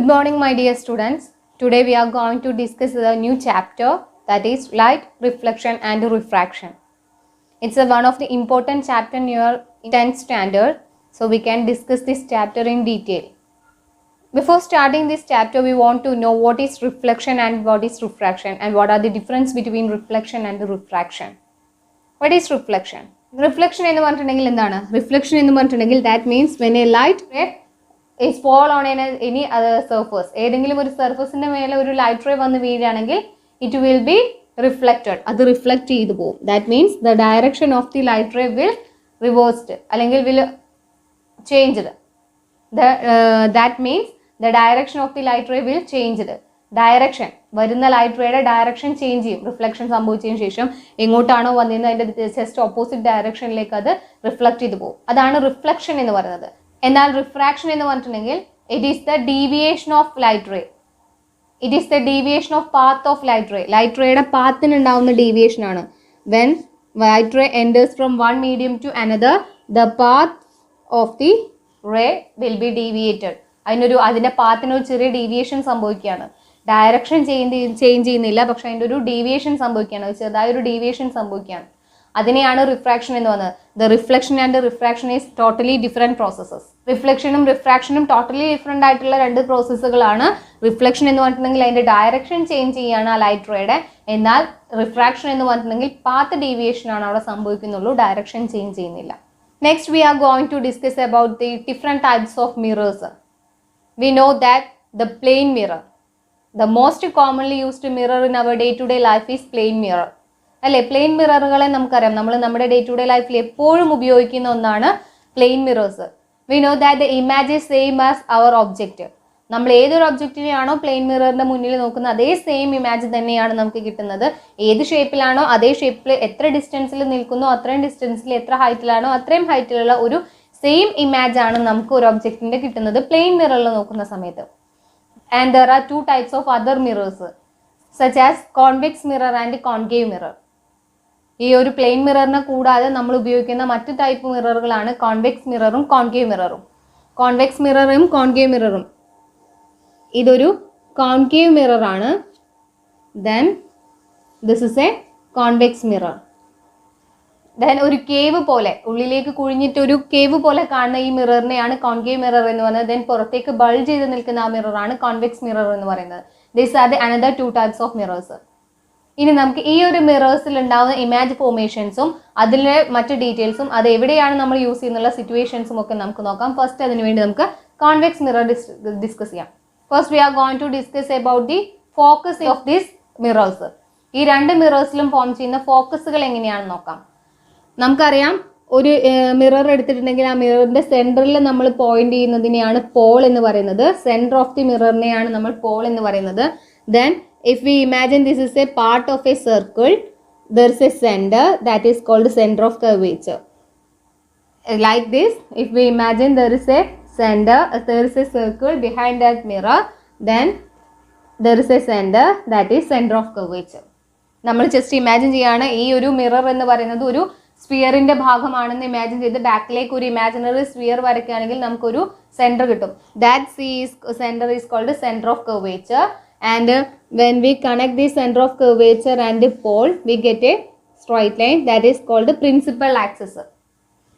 Good morning, my dear students. Today we are going to discuss a new chapter, that is light, reflection and refraction. It's one of the important chapter in your 10th standard, so we can discuss this chapter in detail. Before starting this chapter, we want to know what is reflection and what is refraction, and what are the difference between reflection and refraction. What is reflection? Reflection എന്ന് പറഞ്ഞിട്ടുണ്ടെങ്കിൽ എന്താണ്? Reflection എന്ന് പറഞ്ഞിട്ടുണ്ടെങ്കിൽ that means when a light ray is fall on any other surface. ഏതെങ്കിലും ഒരു സർഫസിന്റെ മേലെ ഒരു light ray വന്ന് വീഴുകയാണെങ്കിൽ it will be reflected. അത് റിഫ്ലക്ട് ചെയ്തു പോകും. That means the direction of the light ray will reversed അല്ലെങ്കിൽ will changed. That means the direction of the light ray will changed. Direction വരുന്ന ലൈറ്റ് റേയുടെ ഡയറക്ഷൻ ചേഞ്ച് ചെയ്യും. Reflection സംഭവിച്ചതിന് ശേഷം എങ്ങോട്ടാണോ വന്നിരുന്നത് അതിൻ്റെ just opposite ഡയറക്ഷനിലേക്ക് അത് റിഫ്ലക്ട് ചെയ്ത് പോകും. അതാണ് റിഫ്ലക്ഷൻ എന്ന് പറയുന്നത്. എന്നാൽ റിഫ്രാക്ഷൻ എന്ന് പറഞ്ഞിട്ടുണ്ടെങ്കിൽ it is the deviation of light ray. It is the deviation of path of light ray. Light റേയുടെ പാത്തിന് ഉണ്ടാവുന്ന ഡീവിയേഷൻ ആണ്. When light ray enters from one medium to another, the path of the ray will be deviated. അതിൻ്റെ പാത്തിനൊരു ചെറിയ deviation സംഭവിക്കുകയാണ്. Direction change ചെയ്യുന്നില്ല, പക്ഷെ അതിൻ്റെ ഒരു ഡീവിയേഷൻ സംഭവിക്കുകയാണ്. ചെറുതായൊരു ഡീവിയേഷൻ സംഭവിക്കുകയാണ്. അതിനെയാണ് റിഫ്രാക്ഷൻ എന്ന് പറയുന്നത്. The reflection and refraction is totally different processes. റിഫ്ലക്ഷനും റിഫ്രാക്ഷനും ടോട്ടലി ഡിഫറെൻ്റ് ആയിട്ടുള്ള രണ്ട് പ്രോസസ്സുകളാണ്. റിഫ്ലക്ഷൻ എന്ന് പറഞ്ഞിട്ടുണ്ടെങ്കിൽ അതിൻ്റെ ഡയറക്ഷൻ ചേഞ്ച് ചെയ്യുകയാണ് ആ ലൈറ്റ് റേയുടെ. എന്നാൽ റിഫ്രാക്ഷൻ എന്ന് പറഞ്ഞിട്ടുണ്ടെങ്കിൽ പാത്ത് ഡീവിയേഷൻ ആണ് അവിടെ സംഭവിക്കുന്നുള്ളൂ, ഡയറക്ഷൻ ചേഞ്ച് ചെയ്യുന്നില്ല. Next we are going to discuss about the different types of mirrors. We know that the plain mirror, the most commonly used mirror in our day-to-day life is plain mirror. അല്ലേ? Plain മിററുകളെ നമുക്കറിയാം, നമ്മൾ നമ്മുടെ day to day ലൈഫിൽ എപ്പോഴും ഉപയോഗിക്കുന്ന ഒന്നാണ് plain mirrors. We know that the image is same as our object. നമ്മൾ ഏതൊരു ഒബ്ജക്റ്റിനെയാണോ പ്ലെയിൻ മിററിൻ്റെ മുന്നിൽ നോക്കുന്നത് അതേ സെയിം ഇമേജ് തന്നെയാണ് നമുക്ക് കിട്ടുന്നത്. ഏത് ഷേപ്പിലാണോ അതേ ഷേപ്പിൽ എത്ര ഡിസ്റ്റൻസിൽ നിൽക്കുന്നോ അത്രയും ഡിസ്റ്റൻസിൽ, എത്ര ഹൈറ്റിലാണോ അത്രയും ഹൈറ്റിലുള്ള ഒരു സെയിം ഇമേജ് ആണ് നമുക്ക് ഒരു ഒബ്ജക്റ്റിൻ്റെ കിട്ടുന്നത് പ്ലെയിൻ മിററിൽ നോക്കുന്ന സമയത്ത്. And there are two types of other mirrors, such as convex mirror and concave mirror. ഈ ഒരു പ്ലെയിൻ മിററിനെ കൂടാതെ നമ്മൾ ഉപയോഗിക്കുന്ന മറ്റു ടൈപ്പ് മിററുകളാണ് കോൺവെക്സ് മിററും കോൺകേവ് മിററും. കോൺവെക്സ് മിററും കോൺകേവ് മിററും, ഇതൊരു കോൺകേവ് മിററാണ്. Then this is a convex mirror. Then ഒരു കേവ് പോലെ, ഉള്ളിലേക്ക് കുഴിഞ്ഞിട്ട് ഒരു കേവ് പോലെ കാണുന്ന ഈ മിററിനെയാണ് കോൺകേവ് മിറർ എന്ന് പറയുന്നത്. ദെൻ പുറത്തേക്ക് ബൾജ് ചെയ്ത് നിൽക്കുന്ന ആ മിററാണ് കോൺവെക്സ് മിറർ എന്ന് പറയുന്നത്. These are the another two types of mirrors. ഇനി നമുക്ക് ഈ ഒരു മിറേഴ്സിൽ ഉണ്ടാകുന്ന ഇമേജ് ഫോർമേഷൻസും അതിലെ മറ്റ് ഡീറ്റെയിൽസും അത് എവിടെയാണ് നമ്മൾ യൂസ് ചെയ്യുന്നുള്ള സിറ്റുവേഷൻസും ഒക്കെ നമുക്ക് നോക്കാം. ഫസ്റ്റ് അതിനുവേണ്ടി നമുക്ക് കോൺവെക്സ് മിറർ ഡിസ്കസ് ചെയ്യാം. First we are going to discuss about the focus of these mirrors. ഈ രണ്ട് മിറേഴ്സിലും ഫോം ചെയ്യുന്ന ഫോക്കസുകൾ എങ്ങനെയാണെന്ന് നോക്കാം. നമുക്കറിയാം, ഒരു മിറർ എടുത്തിട്ടുണ്ടെങ്കിൽ ആ മിററിന്റെ സെൻറ്ററിൽ നമ്മൾ പോയിന്റ് ചെയ്യുന്നതിനെയാണ് പോൾ എന്ന് പറയുന്നത്. സെൻറ്റർ ഓഫ് ദി മിററിനെയാണ് നമ്മൾ പോൾ എന്ന് പറയുന്നത്. Then if we imagine this is a part of a circle, there is a centre that is called centre of curvature. Like this, if we imagine there is a centre, there is a circle behind that mirror, then there is a centre that is centre of curvature. നമ്മൾ just imagine ചെയ്യാണ് ഈ ഒരു mirror എന്ന് പറയുന്നത് ഒരു സ്ഫിയറിന്റെ ഭാഗമാണെന്ന് imagine ചെയ്ത് ബാക്കിലേക്ക് ഒരു ഇമാജിനറി സ്ഫിയർ വരയ്ക്കുകയാണെങ്കിൽ നമുക്കൊരു സെൻറ്റർ കിട്ടും. That centre is called centre of curvature. And when we connect the centre of curvature and pole we get a straight line that is called principal axis.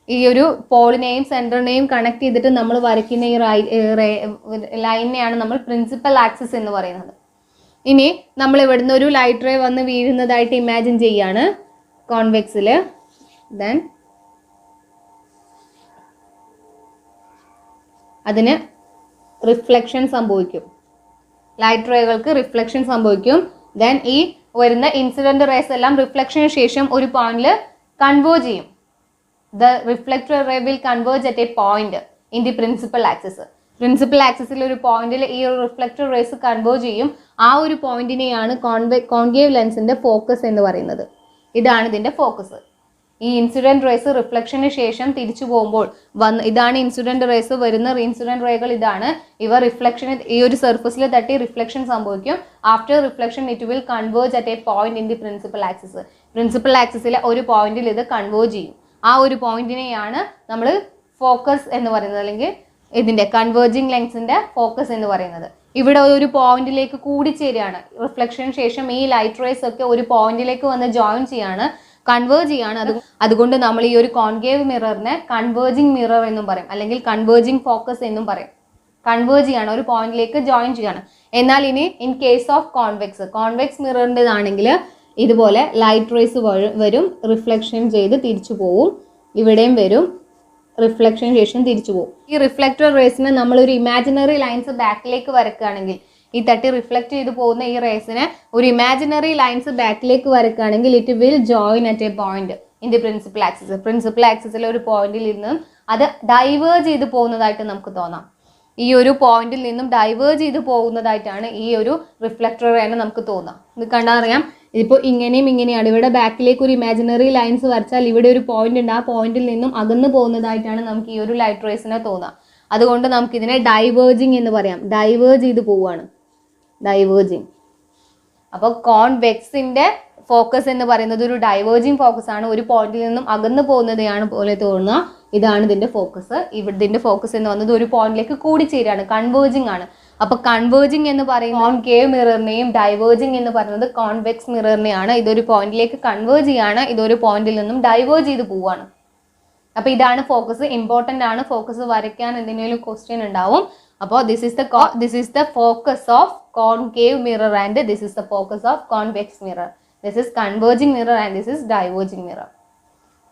ഈ ഒരു പോളിനെയും സെൻറ്ററിനെയും connect ചെയ്തിട്ട് നമ്മൾ വരയ്ക്കുന്ന ഈ ലൈനിനെയാണ് നമ്മൾ പ്രിൻസിപ്പൽ ആക്സിസ് എന്ന് പറയുന്നത്. ഇനി നമ്മൾ ഇവിടുന്ന് ഒരു ലൈറ്റ് റേ വന്ന് വീഴുന്നതായിട്ട് ഇമാജിൻ ചെയ്യാണ് കോൺവെക്സിൽ. ദെൻ അതിന് റിഫ്ലക്ഷൻ സംഭവിക്കും, ലൈറ്റ് റേകൾക്ക് റിഫ്ലക്ഷൻ സംഭവിക്കും. ദെൻ ഈ വരുന്ന ഇൻസിഡന്റ് റേസ് എല്ലാം റിഫ്ലക്ഷന് ശേഷം ഒരു പോയിന്റിൽ കൺവേർജ് ചെയ്യും. The reflected ray will converge at a point in the principal axis. Principal ആക്സിസിൽ ഒരു പോയിന്റിൽ ഈ ഒരു റിഫ്ലക്റ്റഡ് റേസ് കൺവേർജ് ചെയ്യും. ആ ഒരു പോയിന്റിനെയാണ് കോൺകേവ് ലെൻസിന്റെ ഫോക്കസ് എന്ന് പറയുന്നത്. ഇതാണ് ഇതിന്റെ ഫോക്കസ്. ഈ ഇൻസിഡന്റ് റേസ് റിഫ്ലക്ഷന് ശേഷം തിരിച്ചു പോകുമ്പോൾ ഇതാണ് ഇൻസിഡന്റ് റേസ്, വരുന്ന ഇൻസിഡന്റ് റേകൾ ഇതാണ്. ഇവ റിഫ്ലക്ഷൻ ഈ ഒരു സർഫസിൽ തട്ടി റിഫ്ലക്ഷൻ സംഭവിക്കും. After reflection it will converge at a point in the principal axis. Principal ആക്സിസിലെ ഒരു പോയിന്റിൽ ഇത് കൺവേർജ് ചെയ്യും. ആ ഒരു പോയിന്റിനെയാണ് നമ്മൾ ഫോക്കസ് എന്ന് പറയുന്നത്, അല്ലെങ്കിൽ ഇതിൻ്റെ കൺവേർജിങ് ലെൻസിൻ്റെ ഫോക്കസ് എന്ന് പറയുന്നത്. ഇവിടെ ഒരു പോയിന്റിലേക്ക് കൂടിച്ചേരുകയാണ്. റിഫ്ലക്ഷന് ശേഷം ഈ ലൈറ്റ് റേസ് ഒക്കെ ഒരു പോയിന്റിലേക്ക് വന്ന് ജോയിൻ ചെയ്യാണ്, കൺവേർജ് ചെയ്യാണ്. അതുകൊണ്ട് നമ്മൾ ഈ ഒരു കോൺകേവ് മിററിനെ കൺവേർജിങ് മിറർ എന്നും പറയും, അല്ലെങ്കിൽ കൺവേർജിങ് ഫോക്കസ് എന്നും പറയും. കൺവേർജ് ചെയ്യാണ്, ഒരു പോയിന്റിലേക്ക് ജോയിൻ ചെയ്യാണ്. എന്നാൽ ഇനി ഇൻ കേസ് ഓഫ് കോൺവെക്സ് മിററിൻ്റെതാണെങ്കിൽ ഇതുപോലെ ലൈറ്റ് റേസ് വരും, റിഫ്ലക്ഷൻ ചെയ്ത് തിരിച്ചു പോവും. ഇവിടെയും വരും, റിഫ്ലക്ഷന് ശേഷം തിരിച്ചു പോകും. ഈ റിഫ്ലക്റ്റർ റേസിനെ നമ്മളൊരു ഇമാജിനറി ലൈൻസ് ബാക്കിലേക്ക് വരക്കുകയാണെങ്കിൽ, ഈ തട്ടി റിഫ്ലക്ട് ചെയ്ത് പോകുന്ന ഈ റേസിനെ ഒരു ഇമാജിനറി ലൈൻസ് ബാക്കിലേക്ക് വരക്കുകയാണെങ്കിൽ it will join at a point in the principal axis. Principal ആക്സിസിലെ ഒരു പോയിന്റിൽ നിന്ന് അത് ഡൈവേർജ് ചെയ്ത് പോകുന്നതായിട്ട് നമുക്ക് തോന്നാം. ഈ ഒരു പോയിന്റിൽ നിന്നും ഡൈവേർജ് ചെയ്ത് പോകുന്നതായിട്ടാണ് ഈ ഒരു റിഫ്ലക്റ്റർ റേനെ നമുക്ക് തോന്നാം. ഇത് കണ്ടാൽ അറിയാം, ഇതിപ്പോൾ ഇങ്ങനെയും ഇങ്ങനെയാണ്. ഇവിടെ ബാക്കിലേക്ക് ഒരു ഇമാജിനറി ലൈൻസ് വരച്ചാൽ ഇവിടെ ഒരു പോയിന്റ് ഉണ്ട്, ആ പോയിന്റിൽ നിന്നും അകന്നു പോകുന്നതായിട്ടാണ് നമുക്ക് ഈ ഒരു ലൈറ്റ് റേസിനെ തോന്നാം. അതുകൊണ്ട് നമുക്കിതിനെ ഡൈവേർജിങ് എന്ന് പറയാം. ഡൈവേർജ് ചെയ്ത് പോവുകയാണ്, ഡൈവേർജിങ്. അപ്പോൾ കോൺവെക്സിന്റെ ഫോക്കസ് എന്ന് പറയുന്നത് ഒരു ഡൈവേർജിങ് ഫോക്കസ് ആണ്. ഒരു പോയിന്റിൽ നിന്നും അകന്നു പോകുന്നതാണ് പോലെ തോന്നുക. ഇതാണ് ഇതിന്റെ ഫോക്കസ്. ഇതിന്റെ ഫോക്കസ് എന്ന് പറയുന്നത് ഒരു പോയിന്റിലേക്ക് കൂടിച്ചേരാണ്, കൺവേർജിങ് ആണ്. അപ്പൊ കൺവേർജിങ് എന്ന് പറയുന്നത് കോൺകേവ് മിററിനെയും ഡൈവേർജിങ് എന്ന് പറയുന്നത് കോൺവെക്സ് മിററിനെയാണ്. ഇതൊരു പോയിന്റിലേക്ക് കൺവേർജ് ചെയ്യാണ്, ഇതൊരു പോയിന്റിൽ നിന്നും ഡൈവേർജ് ചെയ്ത് പോവാണ്. അപ്പൊ ഇതാണ് ഫോക്കസ്. ഇമ്പോർട്ടന്റ് ആണ്, ഫോക്കസ് വരയ്ക്കാൻ എന്തെങ്കിലും ക്വസ്റ്റ്യൻ ഉണ്ടാവും. അപ്പോൾ this is the focus of concave mirror and this is the focus of convex mirror. This is converging mirror and this is diverging mirror.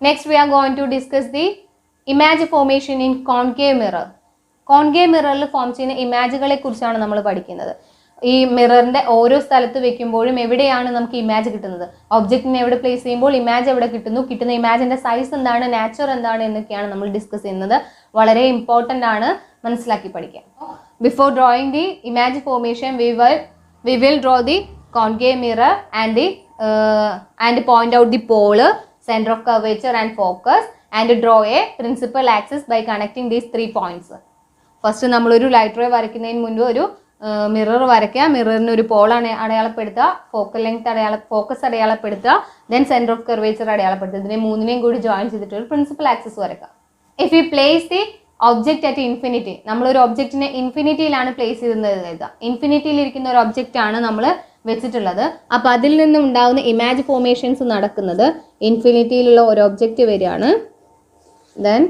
Next we are going to discuss the image formation in concave mirror. Concave mirror form ചെയ്യുന്ന ഇമേജുകളെ കുറിച്ചാണ് നമ്മൾ പഠിക്കുന്നത്. ഈ മിററിന്റെ ഓരോ സ്ഥലത്ത് വെക്കുമ്പോഴും എവിടെയാണ് നമുക്ക് image കിട്ടുന്നത്, ഒബ്ജക്റ്റിനെ എവിടെ പ്ലേസ് ചെയ്യുമ്പോൾ ഇമേജ് എവിടെ കിട്ടുന്നു, കിട്ടുന്ന ഇമേജിന്റെ സൈസ് എന്താണ്, നാച്ചർ എന്താണ് എന്നൊക്കെയാണ് നമ്മൾ ഡിസ്കസ് ചെയ്യുന്നത്. വളരെ ഇമ്പോർട്ടന്റ് ആണ്, മനസ്സിലാക്കി പഠിക്കാം. Before drawing the image formation we will draw the concave mirror and point out the pole, center of curvature and focus and draw a principal axis by connecting these 3 points. First നമ്മളൊരു light ray വരയ്ക്കുന്നതിന് മുൻപ് ഒരു mirror വരയ്ക്കുക, മിററിന് ഒരു Paul അടയാളപ്പെടുത്തുക, focal length focus അടയാളപ്പെടുത്തുക, then centre of curvature അടയാളപ്പെടുത്തുക. ഇതിനെ മൂന്നിനെയും കൂടി ജോയിൻ ചെയ്തിട്ട് ഒരു പ്രിൻസിപ്പൽ ആക്സിസ് വരയ്ക്കുക. If you place the object at infinity, നമ്മളൊരു ഒബ്ജക്റ്റിനെ ഇൻഫിനിറ്റിയിലാണ് പ്ലേസ് ചെയ്യുന്നത്. ഇൻഫിനിറ്റിയിൽ ഇരിക്കുന്ന ഒരു ഒബ്ജക്റ്റ് ആണ് നമ്മൾ വെച്ചിട്ടുള്ളത്. അപ്പോൾ അതിൽ നിന്നും ഉണ്ടാകുന്ന ഇമേജ് ഫോർമേഷൻസ് നടക്കുന്നത് ഇൻഫിനിറ്റിയിലുള്ള ഒരു ഒബ്ജക്റ്റ് വരികയാണ്. ദെൻ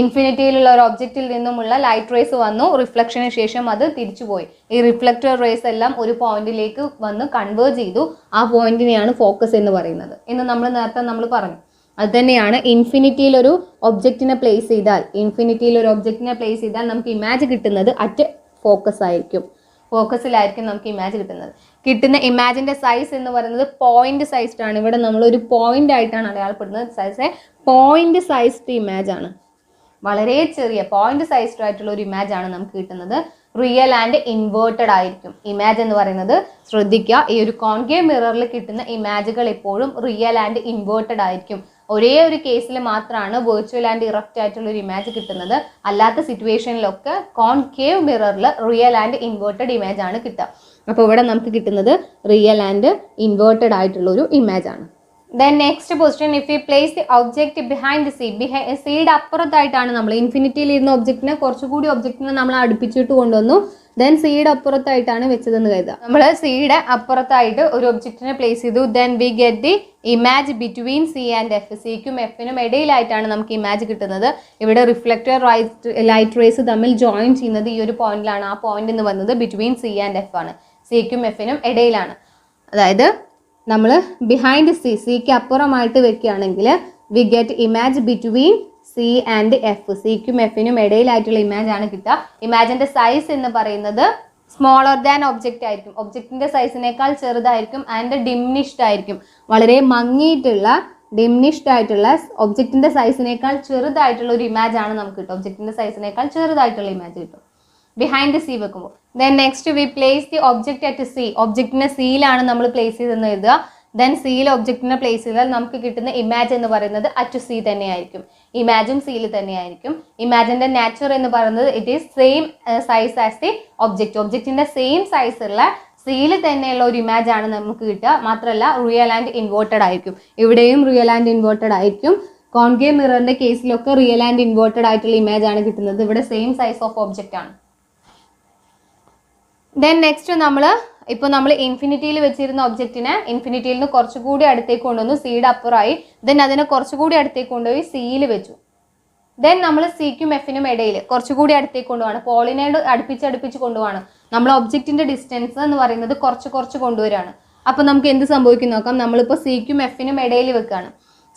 ഇൻഫിനിറ്റിയിലുള്ള ഒരു ഒബ്ജക്റ്റിൽ നിന്നുമുള്ള ലൈറ്റ് റേസ് വന്നു, റിഫ്ലക്ഷന് ശേഷം അത് തിരിച്ചുപോയി. ഈ റിഫ്ലക്റ്റർ റേസ് എല്ലാം ഒരു പോയിന്റിലേക്ക് വന്ന് കൺവേർജ് ചെയ്തു. ആ പോയിന്റിനെയാണ് ഫോക്കസ് എന്ന് പറയുന്നത് എന്ന് നേരത്തെ പറഞ്ഞു. അത് തന്നെയാണ് ഇൻഫിനിറ്റിയിൽ ഒരു ഒബ്ജക്റ്റിനെ പ്ലേസ് ചെയ്താൽ നമുക്ക് ഇമേജ് കിട്ടുന്നത് അറ്റ് ഫോക്കസ് ആയിരിക്കും. ഫോക്കസിലായിരിക്കും നമുക്ക് ഇമേജ് കിട്ടുന്ന ഇമേജിന്റെ സൈസ് എന്ന് പറയുന്നത് പോയിന്റ് സൈസ്ഡ് ആണ്. ഇവിടെ നമ്മൾ ഒരു പോയിന്റ് ആയിട്ടാണ് അടയാളപ്പെടുന്നത്. സൈസ് പോയിന്റ് സൈസ്ഡ് ഇമേജ് ആണ്. വളരെ ചെറിയ പോയിന്റ് സൈസ്ഡ് ആയിട്ടുള്ള ഒരു ഇമേജ് ആണ് നമുക്ക് കിട്ടുന്നത്. റിയൽ ആൻഡ് ഇൻവേർട്ടഡ് ആയിരിക്കും ഇമേജ് എന്ന് പറയുന്നത്. ശ്രദ്ധിക്കുക, ഈ ഒരു കോൺകേവ് മിററിൽ കിട്ടുന്ന ഇമേജുകൾ എപ്പോഴും റിയൽ ആൻഡ് ഇൻവേർട്ടഡ് ആയിരിക്കും. ഒരേ ഒരു കേസിൽ മാത്രമാണ് വെർച്വൽ ആൻഡ് ഇറക്റ്റ് ആയിട്ടുള്ള ഒരു ഇമേജ് കിട്ടുന്നത്. അല്ലാത്ത സിറ്റുവേഷനിലൊക്കെ കോൺകേവ് മിററിൽ റിയൽ ആൻഡ് ഇൻവേർട്ടഡ് ഇമേജ് ആണ് കിട്ടുക. അപ്പോൾ ഇവിടെ നമുക്ക് കിട്ടുന്നത് റിയൽ ആൻഡ് ഇൻവേർട്ടഡ് ആയിട്ടുള്ള ഒരു ഇമേജ് ആണ്. Then next question, if we place the object behind the sea, സീയുടെ അപ്പുറത്തായിട്ടാണ് നമ്മൾ ഇൻഫിനിറ്റിയിൽ ഇരുന്ന ഒബ്ജക്റ്റിനെ കുറച്ചുകൂടി ഒബ്ജക്റ്റിനെ നമ്മൾ അടുപ്പിച്ചിട്ട് കൊണ്ടുവന്നു. ദെൻ സീയുടെ അപ്പുറത്തായിട്ടാണ് വെച്ചതെന്ന് കരുതുക. നമ്മൾ സീയുടെ അപ്പുറത്തായിട്ട് ഒരു ഒബ്ജക്റ്റിനെ പ്ലേസ് ചെയ്തു. Then we get the image between C and F. സിക്കും എഫിനും ഇടയിലായിട്ടാണ് നമുക്ക് ഇമേജ് കിട്ടുന്നത്. ഇവിടെ റിഫ്ലക്റ്റർ ലൈറ്റ് റേസ് തമ്മിൽ ജോയിൻ ചെയ്യുന്നത് ഈ ഒരു പോയിന്റിലാണ്. ആ പോയിന്റ് എന്ന് പറയുന്നത് ബിറ്റ്വീൻ സി ആൻഡ് എഫ് ആണ്. സിക്കും എഫിനും ഇടയിലാണ്. അതായത് നമ്മൾ ബിഹൈൻഡ് സിക്ക് അപ്പുറമായിട്ട് വെക്കുകയാണെങ്കിൽ we get image between C and F. സിക്കും എഫിനും ഇടയിലായിട്ടുള്ള ഇമേജ് ആണ് കിട്ടുക. ഇമേജിന്റെ സൈസ് എന്ന് പറയുന്നത് സ്മോളർ ദാൻ ഒബ്ജക്റ്റ് ആയിരിക്കും. ഒബ്ജക്റ്റിന്റെ സൈസിനേക്കാൾ ചെറുതായിരിക്കും ആൻഡ് ഡിമിനിഷ്ഡ് ആയിരിക്കും. വളരെ മങ്ങിയിട്ടുള്ള ഡിമിനിഷ്ഡ് ആയിട്ടുള്ള ഒബ്ജക്റ്റിന്റെ സൈസിനേക്കാൾ ചെറുതായിട്ടുള്ള ഒരു ഇമേജ് ആണ് നമുക്ക് കിട്ടും. ഒബ്ജക്റ്റിന്റെ സൈസിനേക്കാൾ ചെറുതായിട്ടുള്ള ഇമേജ് കിട്ടും ബിഹൈൻഡ് സി വെക്കുമ്പോൾ. Then next we place the object at C. ഒബ്ജക്റ്റിനെ സിയിലാണ് നമ്മൾ പ്ലേസ് ചെയ്തെന്ന് എഴുതുക. ദെൻ സിയിൽ ഒബ്ജക്റ്റിനെ പ്ലേസ് ചെയ്താൽ നമുക്ക് കിട്ടുന്ന ഇമേജ് എന്ന് പറയുന്നത് അറ്റ് സി തന്നെയായിരിക്കും. ഇമേജും സിയിൽ തന്നെയായിരിക്കും. ഇമേജിന്റെ നാച്ചർ എന്ന് പറയുന്നത് it is same size as the object. ഒബ്ജക്റ്റിന്റെ സെയിം സൈസുള്ള സിയിൽ തന്നെയുള്ള ഒരു ഇമേജ് ആണ് നമുക്ക് കിട്ടുക. മാത്രമല്ല റിയൽ ആൻഡ് ഇൻവേർട്ടഡ് ആയിരിക്കും. ഇവിടെയും റിയൽ ആൻഡ് ഇൻവേർട്ടഡ് ആയിരിക്കും. കോൺകേവ് മിററിന്റെ കേസിലൊക്കെ റിയൽ ആൻഡ് ഇൻവേർട്ടഡ് ആയിട്ടുള്ള ഇമേജ് ആണ് കിട്ടുന്നത്. ഇവിടെ സെയിം സൈസ് ഓഫ് ഒബ്ജക്റ്റ് ആണ്. ദെൻ നെക്സ്റ്റ് നമ്മൾ ഇൻഫിനിറ്റിയിൽ വെച്ചിരുന്ന ഒബ്ജക്റ്റിനെ ഇൻഫിനിറ്റിയിൽ നിന്ന് കുറച്ചുകൂടി അടുത്തേക്ക് കൊണ്ടുവന്നു, സിയുടെ അപ്പുറമായി. ദെൻ അതിനെ കുറച്ചുകൂടി അടുത്തേക്ക് കൊണ്ടുപോയി സിയിൽ വെച്ചു. ദെൻ നമ്മൾ സിക്കും എഫിനും ഇടയിൽ കുറച്ചുകൂടി അടുത്തേക്ക് കൊണ്ടുപോവാണ്, പോളിനോട് അടുപ്പിച്ച് കൊണ്ടുപോവാണ്. നമ്മൾ ഒബ്ജക്റ്റിന്റെ ഡിസ്റ്റൻസ് എന്ന് പറയുന്നത് കുറച്ച് കൊണ്ടുവരികയാണ്. അപ്പം നമുക്ക് എന്ത് സംഭവിക്കും നോക്കാം. നമ്മളിപ്പോൾ സിക്കും എഫിനും ഇടയിൽ വെക്കുകയാണ്.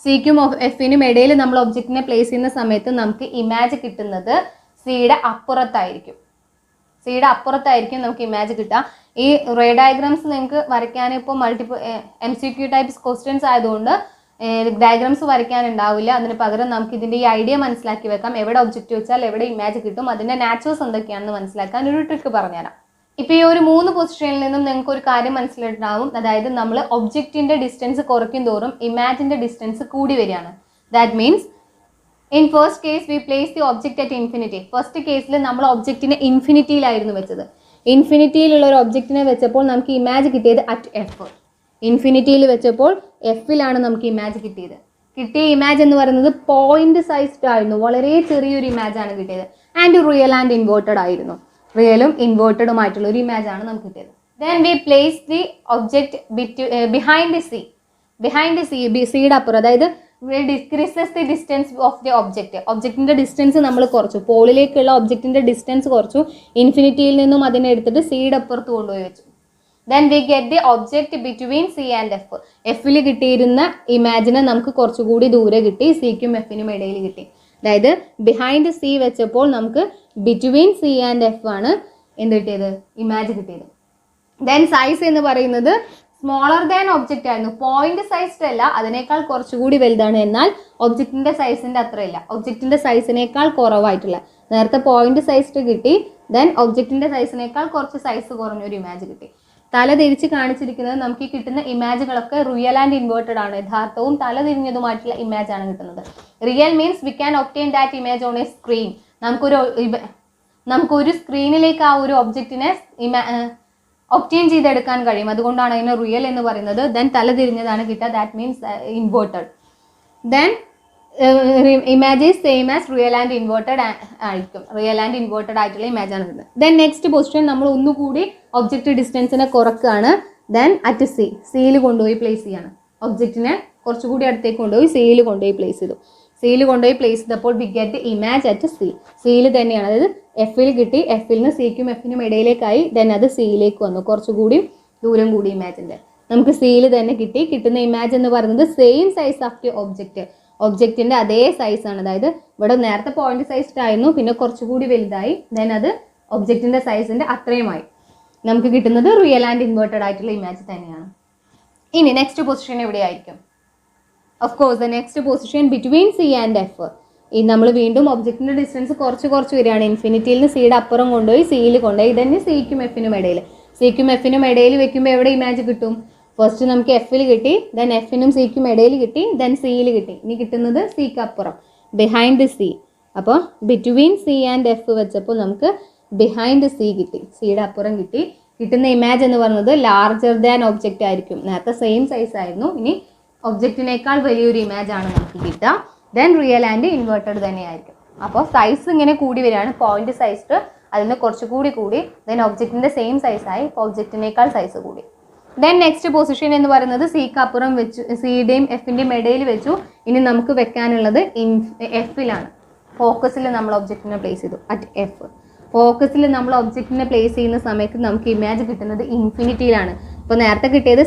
സിക്കും എഫിനും ഇടയിൽ നമ്മൾ ഒബ്ജക്റ്റിനെ പ്ലേസ് ചെയ്യുന്ന സമയത്ത് നമുക്ക് ഇമേജ് കിട്ടുന്നത് സിയുടെ അപ്പുറത്തായിരിക്കും. നമുക്ക് ഇമേജ് കിട്ടുക. ഈ റേ ഡയഗ്രാംസ് നിങ്ങൾക്ക് വരയ്ക്കാൻ ഇപ്പോൾ MCQ ടൈപ്സ് ക്വസ്റ്റ്യൻസ് ആയതുകൊണ്ട് ഡയഗ്രാംസ് വരയ്ക്കാനുണ്ടാവില്ല. അതിന് പകരം നമുക്ക് ഇതിൻ്റെ ഈ ഐഡിയ മനസ്സിലാക്കി വെക്കാം. എവിടെ ഒബ്ജക്റ്റ് വെച്ചാൽ എവിടെ ഇമേജ് കിട്ടും, അതിൻ്റെ നാച്ചുറൽസ് എന്തൊക്കെയാണെന്ന് മനസ്സിലാക്കാൻ ഒരു ട്രിക്ക് പറഞ്ഞുതരാം. ഇപ്പോൾ ഈ ഒരു 3 പൊസിഷനിൽ നിന്നും നിങ്ങൾക്ക് ഒരു കാര്യം മനസ്സിലായിട്ടുണ്ടാവും. അതായത് നമ്മൾ ഒബ്ജക്റ്റിന്റെ ഡിസ്റ്റൻസ് കുറയ്ക്കും തോറും ഇമാജിന്റെ ഡിസ്റ്റൻസ് കൂടി വരികയാണ്. That means in first case we place the object at infinity. First കേസിൽ നമ്മൾ ഒബ്ജക്റ്റിനെ ഇൻഫിനിറ്റിയിലായിരുന്നു വെച്ചത്. ഇൻഫിനിറ്റിയിലുള്ള ഒരു ഒബ്ജക്റ്റിനെ വെച്ചപ്പോൾ നമുക്ക് ഇമേജ് കിട്ടിയത് അറ്റ് എഫ്. ഇൻഫിനിറ്റിയിൽ വെച്ചപ്പോൾ എഫിലാണ് നമുക്ക് ഇമേജ് കിട്ടിയത്. കിട്ടിയ ഇമേജ് എന്ന് പറയുന്നത് പോയിന്റ് സൈസ്ഡ് ആയിരുന്നു, വളരെ ചെറിയൊരു ഇമേജ് ആണ് കിട്ടിയത്. ആൻഡ് റിയൽ ആൻഡ് ഇൻവേർട്ടഡ് ആയിരുന്നു. റിയലും ഇൻവേർട്ടഡുമായിട്ടുള്ള ഒരു ഇമേജ് ആണ് നമുക്ക് കിട്ടിയത്. Then we place the object behind സിയുടെ അപ്പുറം, അതായത് decreases the distance of the object. ഒബ്ജക്റ്റിന്റെ ഡിസ്റ്റൻസ് നമ്മൾ കുറച്ചു, പോളിലേക്കുള്ള ഒബ്ജക്റ്റിന്റെ ഡിസ്റ്റൻസ് കുറച്ചു. ഇൻഫിനിറ്റിയിൽ നിന്നും അതിനെ എടുത്തിട്ട് സിയുടെ അപ്പുറത്ത് കൊണ്ടുപോയി വെച്ചു. Then we get the object between C and F. എഫിൽ കിട്ടിയിരുന്ന ഇമാജിനെ നമുക്ക് കുറച്ചുകൂടി ദൂരെ കിട്ടി, സിക്കും എഫിനും ഇടയിൽ കിട്ടി. അതായത് ബിഹൈൻഡ് സി വെച്ചപ്പോൾ നമുക്ക് ബിറ്റ്വീൻ സി ആൻഡ് എഫ് ആണ് എന്ത് കിട്ടിയത്, ഇമേജ് കിട്ടിയത്. ദെൻ സൈസ് എന്ന് പറയുന്നത് സ്മോളർ ദാൻ ഒബ്ജക്റ്റ് ആയിരുന്നു. പോയിന്റ് സൈസ്ഡ് അല്ല, അതിനേക്കാൾ കുറച്ചുകൂടി വലുതാണ്. എന്നാൽ ഒബ്ജക്റ്റിന്റെ സൈസിന്റെ അത്രയില്ല, ഒബ്ജക്റ്റിന്റെ സൈസിനേക്കാൾ കുറവായിട്ടുള്ള. നേരത്തെ പോയിന്റ് സൈസ്ഡ് കിട്ടി, ദെൻ ഒബ്ജക്റ്റിന്റെ സൈസിനേക്കാൾ കുറച്ച് സൈസ് കുറഞ്ഞൊരു ഇമേജ് കിട്ടി. തല തിരിച്ച് കാണിച്ചിരിക്കുന്നത് നമുക്ക് ഈ കിട്ടുന്ന ഇമേജുകളൊക്കെ റിയൽ ആൻഡ് ഇൻവേർട്ടഡ് ആണ്. യഥാർത്ഥവും തല തിരിഞ്ഞതുമായിട്ടുള്ള ഇമേജ് ആണ് കിട്ടുന്നത്. Real means we can obtain that image on A screen. നമുക്കൊരു സ്ക്രീനിലേക്ക് ആ ഒരു ഒബ്ജക്റ്റിനെ ഒബ്റ്റെയിൻ ചെയ്തെടുക്കാൻ കഴിയും. അതുകൊണ്ടാണ് അതിനെ റിയൽ എന്ന് പറയുന്നത്. ദെൻ തല തിരിഞ്ഞതാണ് കിട്ടുക, that means inverted. Then image is same as real and inverted ആയിരിക്കും. റിയൽ ആൻഡ് ഇൻവേർട്ടഡ് ആയിട്ടുള്ള ഇമേജ് ആണ് കിട്ടുന്നത്. ദെൻ നെക്സ്റ്റ് പൊസിഷൻ നമ്മൾ ഒന്നുകൂടി ഒബ്ജക്റ്റ് ഡിസ്റ്റൻസിനെ കുറക്കുകയാണ്. ദെൻ അറ്റ് സിയിൽ കൊണ്ടുപോയി പ്ലേസ് ചെയ്യാണ്. ഒബ്ജക്റ്റിനെ കുറച്ചുകൂടി അടുത്തേക്ക് കൊണ്ടുപോയി സിയിൽ കൊണ്ടുപോയി പ്ലേസ് ചെയ്തു. സിയിൽ കൊണ്ടുപോയി പ്ലേസ് ചെയ്തപ്പോൾ വി ഗെറ്റ് ഇമേജ് അറ്റ് സിയിൽ തന്നെയാണ്. അതായത് എഫിൽ കിട്ടി, എഫിൽ നിന്ന് സിക്കും എഫിനും ഇടയിലേക്കായി. ദെൻ അത് സിയിലേക്ക് വന്നു, കുറച്ചുകൂടി ദൂരം കൂടി ഇമേജിൻ്റെ നമുക്ക് സിയിൽ തന്നെ കിട്ടി. കിട്ടുന്ന ഇമേജ് എന്ന് പറയുന്നത് same size of the object. ഒബ്ജക്റ്റിന്റെ അതേ സൈസാണ്. അതായത് ഇവിടെ നേരത്തെ പോയിന്റ് സൈസ്ഡ് ആയിരുന്നു, പിന്നെ കുറച്ചുകൂടി വലുതായി. ദെൻ അത് ഒബ്ജക്റ്റിന്റെ സൈസിന്റെ അത്രയുമായി. നമുക്ക് കിട്ടുന്നത് റിയൽ ആൻഡ് ഇൻവേർട്ടഡ് ആയിട്ടുള്ള ഇമേജ് തന്നെയാണ്. ഇനി നെക്സ്റ്റ് പൊസിഷൻ എവിടെയായിരിക്കും? Of course the next position between C and F. ഈ നമ്മൾ വീണ്ടും ഒബ്ജക്റ്റിന്റെ ഡിസ്റ്റൻസ് കുറച്ച് വരികയാണ്. ഇൻഫിനിറ്റിയിൽ നിന്ന് സിയുടെ അപ്പുറം കൊണ്ടുപോയി സിയിൽ കൊണ്ടുപോയി. ഇതന്നെ സിക്കും എഫിനും ഇടയിൽ വെക്കുമ്പോൾ എവിടെ ഇമേജ് കിട്ടും? ഫസ്റ്റ് നമുക്ക് എഫിൽ കിട്ടി, ദെൻ എഫിനും സിക്കും ഇടയിൽ കിട്ടി, ദെൻ സിയിൽ കിട്ടി. ഇനി കിട്ടുന്നത് സിക്ക് അപ്പുറം, ബിഹൈൻഡ് സി. അപ്പോൾ ബിറ്റ്വീൻ സി ആൻഡ് എഫ് വെച്ചപ്പോൾ നമുക്ക് ബിഹൈൻഡ് സി കിട്ടി, സിയുടെ അപ്പുറം കിട്ടി. കിട്ടുന്ന ഇമേജ് എന്ന് പറയുന്നത് ലാർജർ ദാൻ ഒബ്ജക്റ്റ് ആയിരിക്കും. നേരത്തെ സെയിം സൈസ് ആയിരുന്നു, ഇനി ഒബ്ജക്റ്റിനേക്കാൾ വലിയൊരു ഇമേജ് ആണ് നമുക്ക് കിട്ടുക. ദെൻ റിയൽ ആൻഡ് ഇൻവേർട്ടഡ് തന്നെയായിരിക്കും. അപ്പോൾ സൈസ് ഇങ്ങനെ കൂടി വരികയാണ്. പോയിന്റ് സൈസ്ഡ് അതിന് കുറച്ചുകൂടി കൂടി. ദെൻ ഒബ്ജക്റ്റിൻ്റെ സെയിം സൈസായി, ഒബ്ജക്റ്റിനേക്കാൾ സൈസ് കൂടി. ദെൻ നെക്സ്റ്റ് പൊസിഷൻ എന്ന് പറയുന്നത് സിക്ക് അപ്പുറം വെച്ചു, സിയുടെയും എഫിൻ്റെയും ഇടയിൽ വെച്ചു. ഇനി നമുക്ക് വെക്കാനുള്ളത് എഫിലാണ്. ഫോക്കസിൽ നമ്മൾ ഒബ്ജക്റ്റിനെ പ്ലേസ് ചെയ്തു അറ്റ് എഫ്. ഫോക്കസിൽ നമ്മൾ ഒബ്ജക്റ്റിനെ പ്ലേസ് ചെയ്യുന്ന സമയത്ത് നമുക്ക് ഇമേജ് കിട്ടുന്നത് ഇൻഫിനിറ്റിയിലാണ്. ഇപ്പോൾ നേരത്തെ കിട്ടിയത്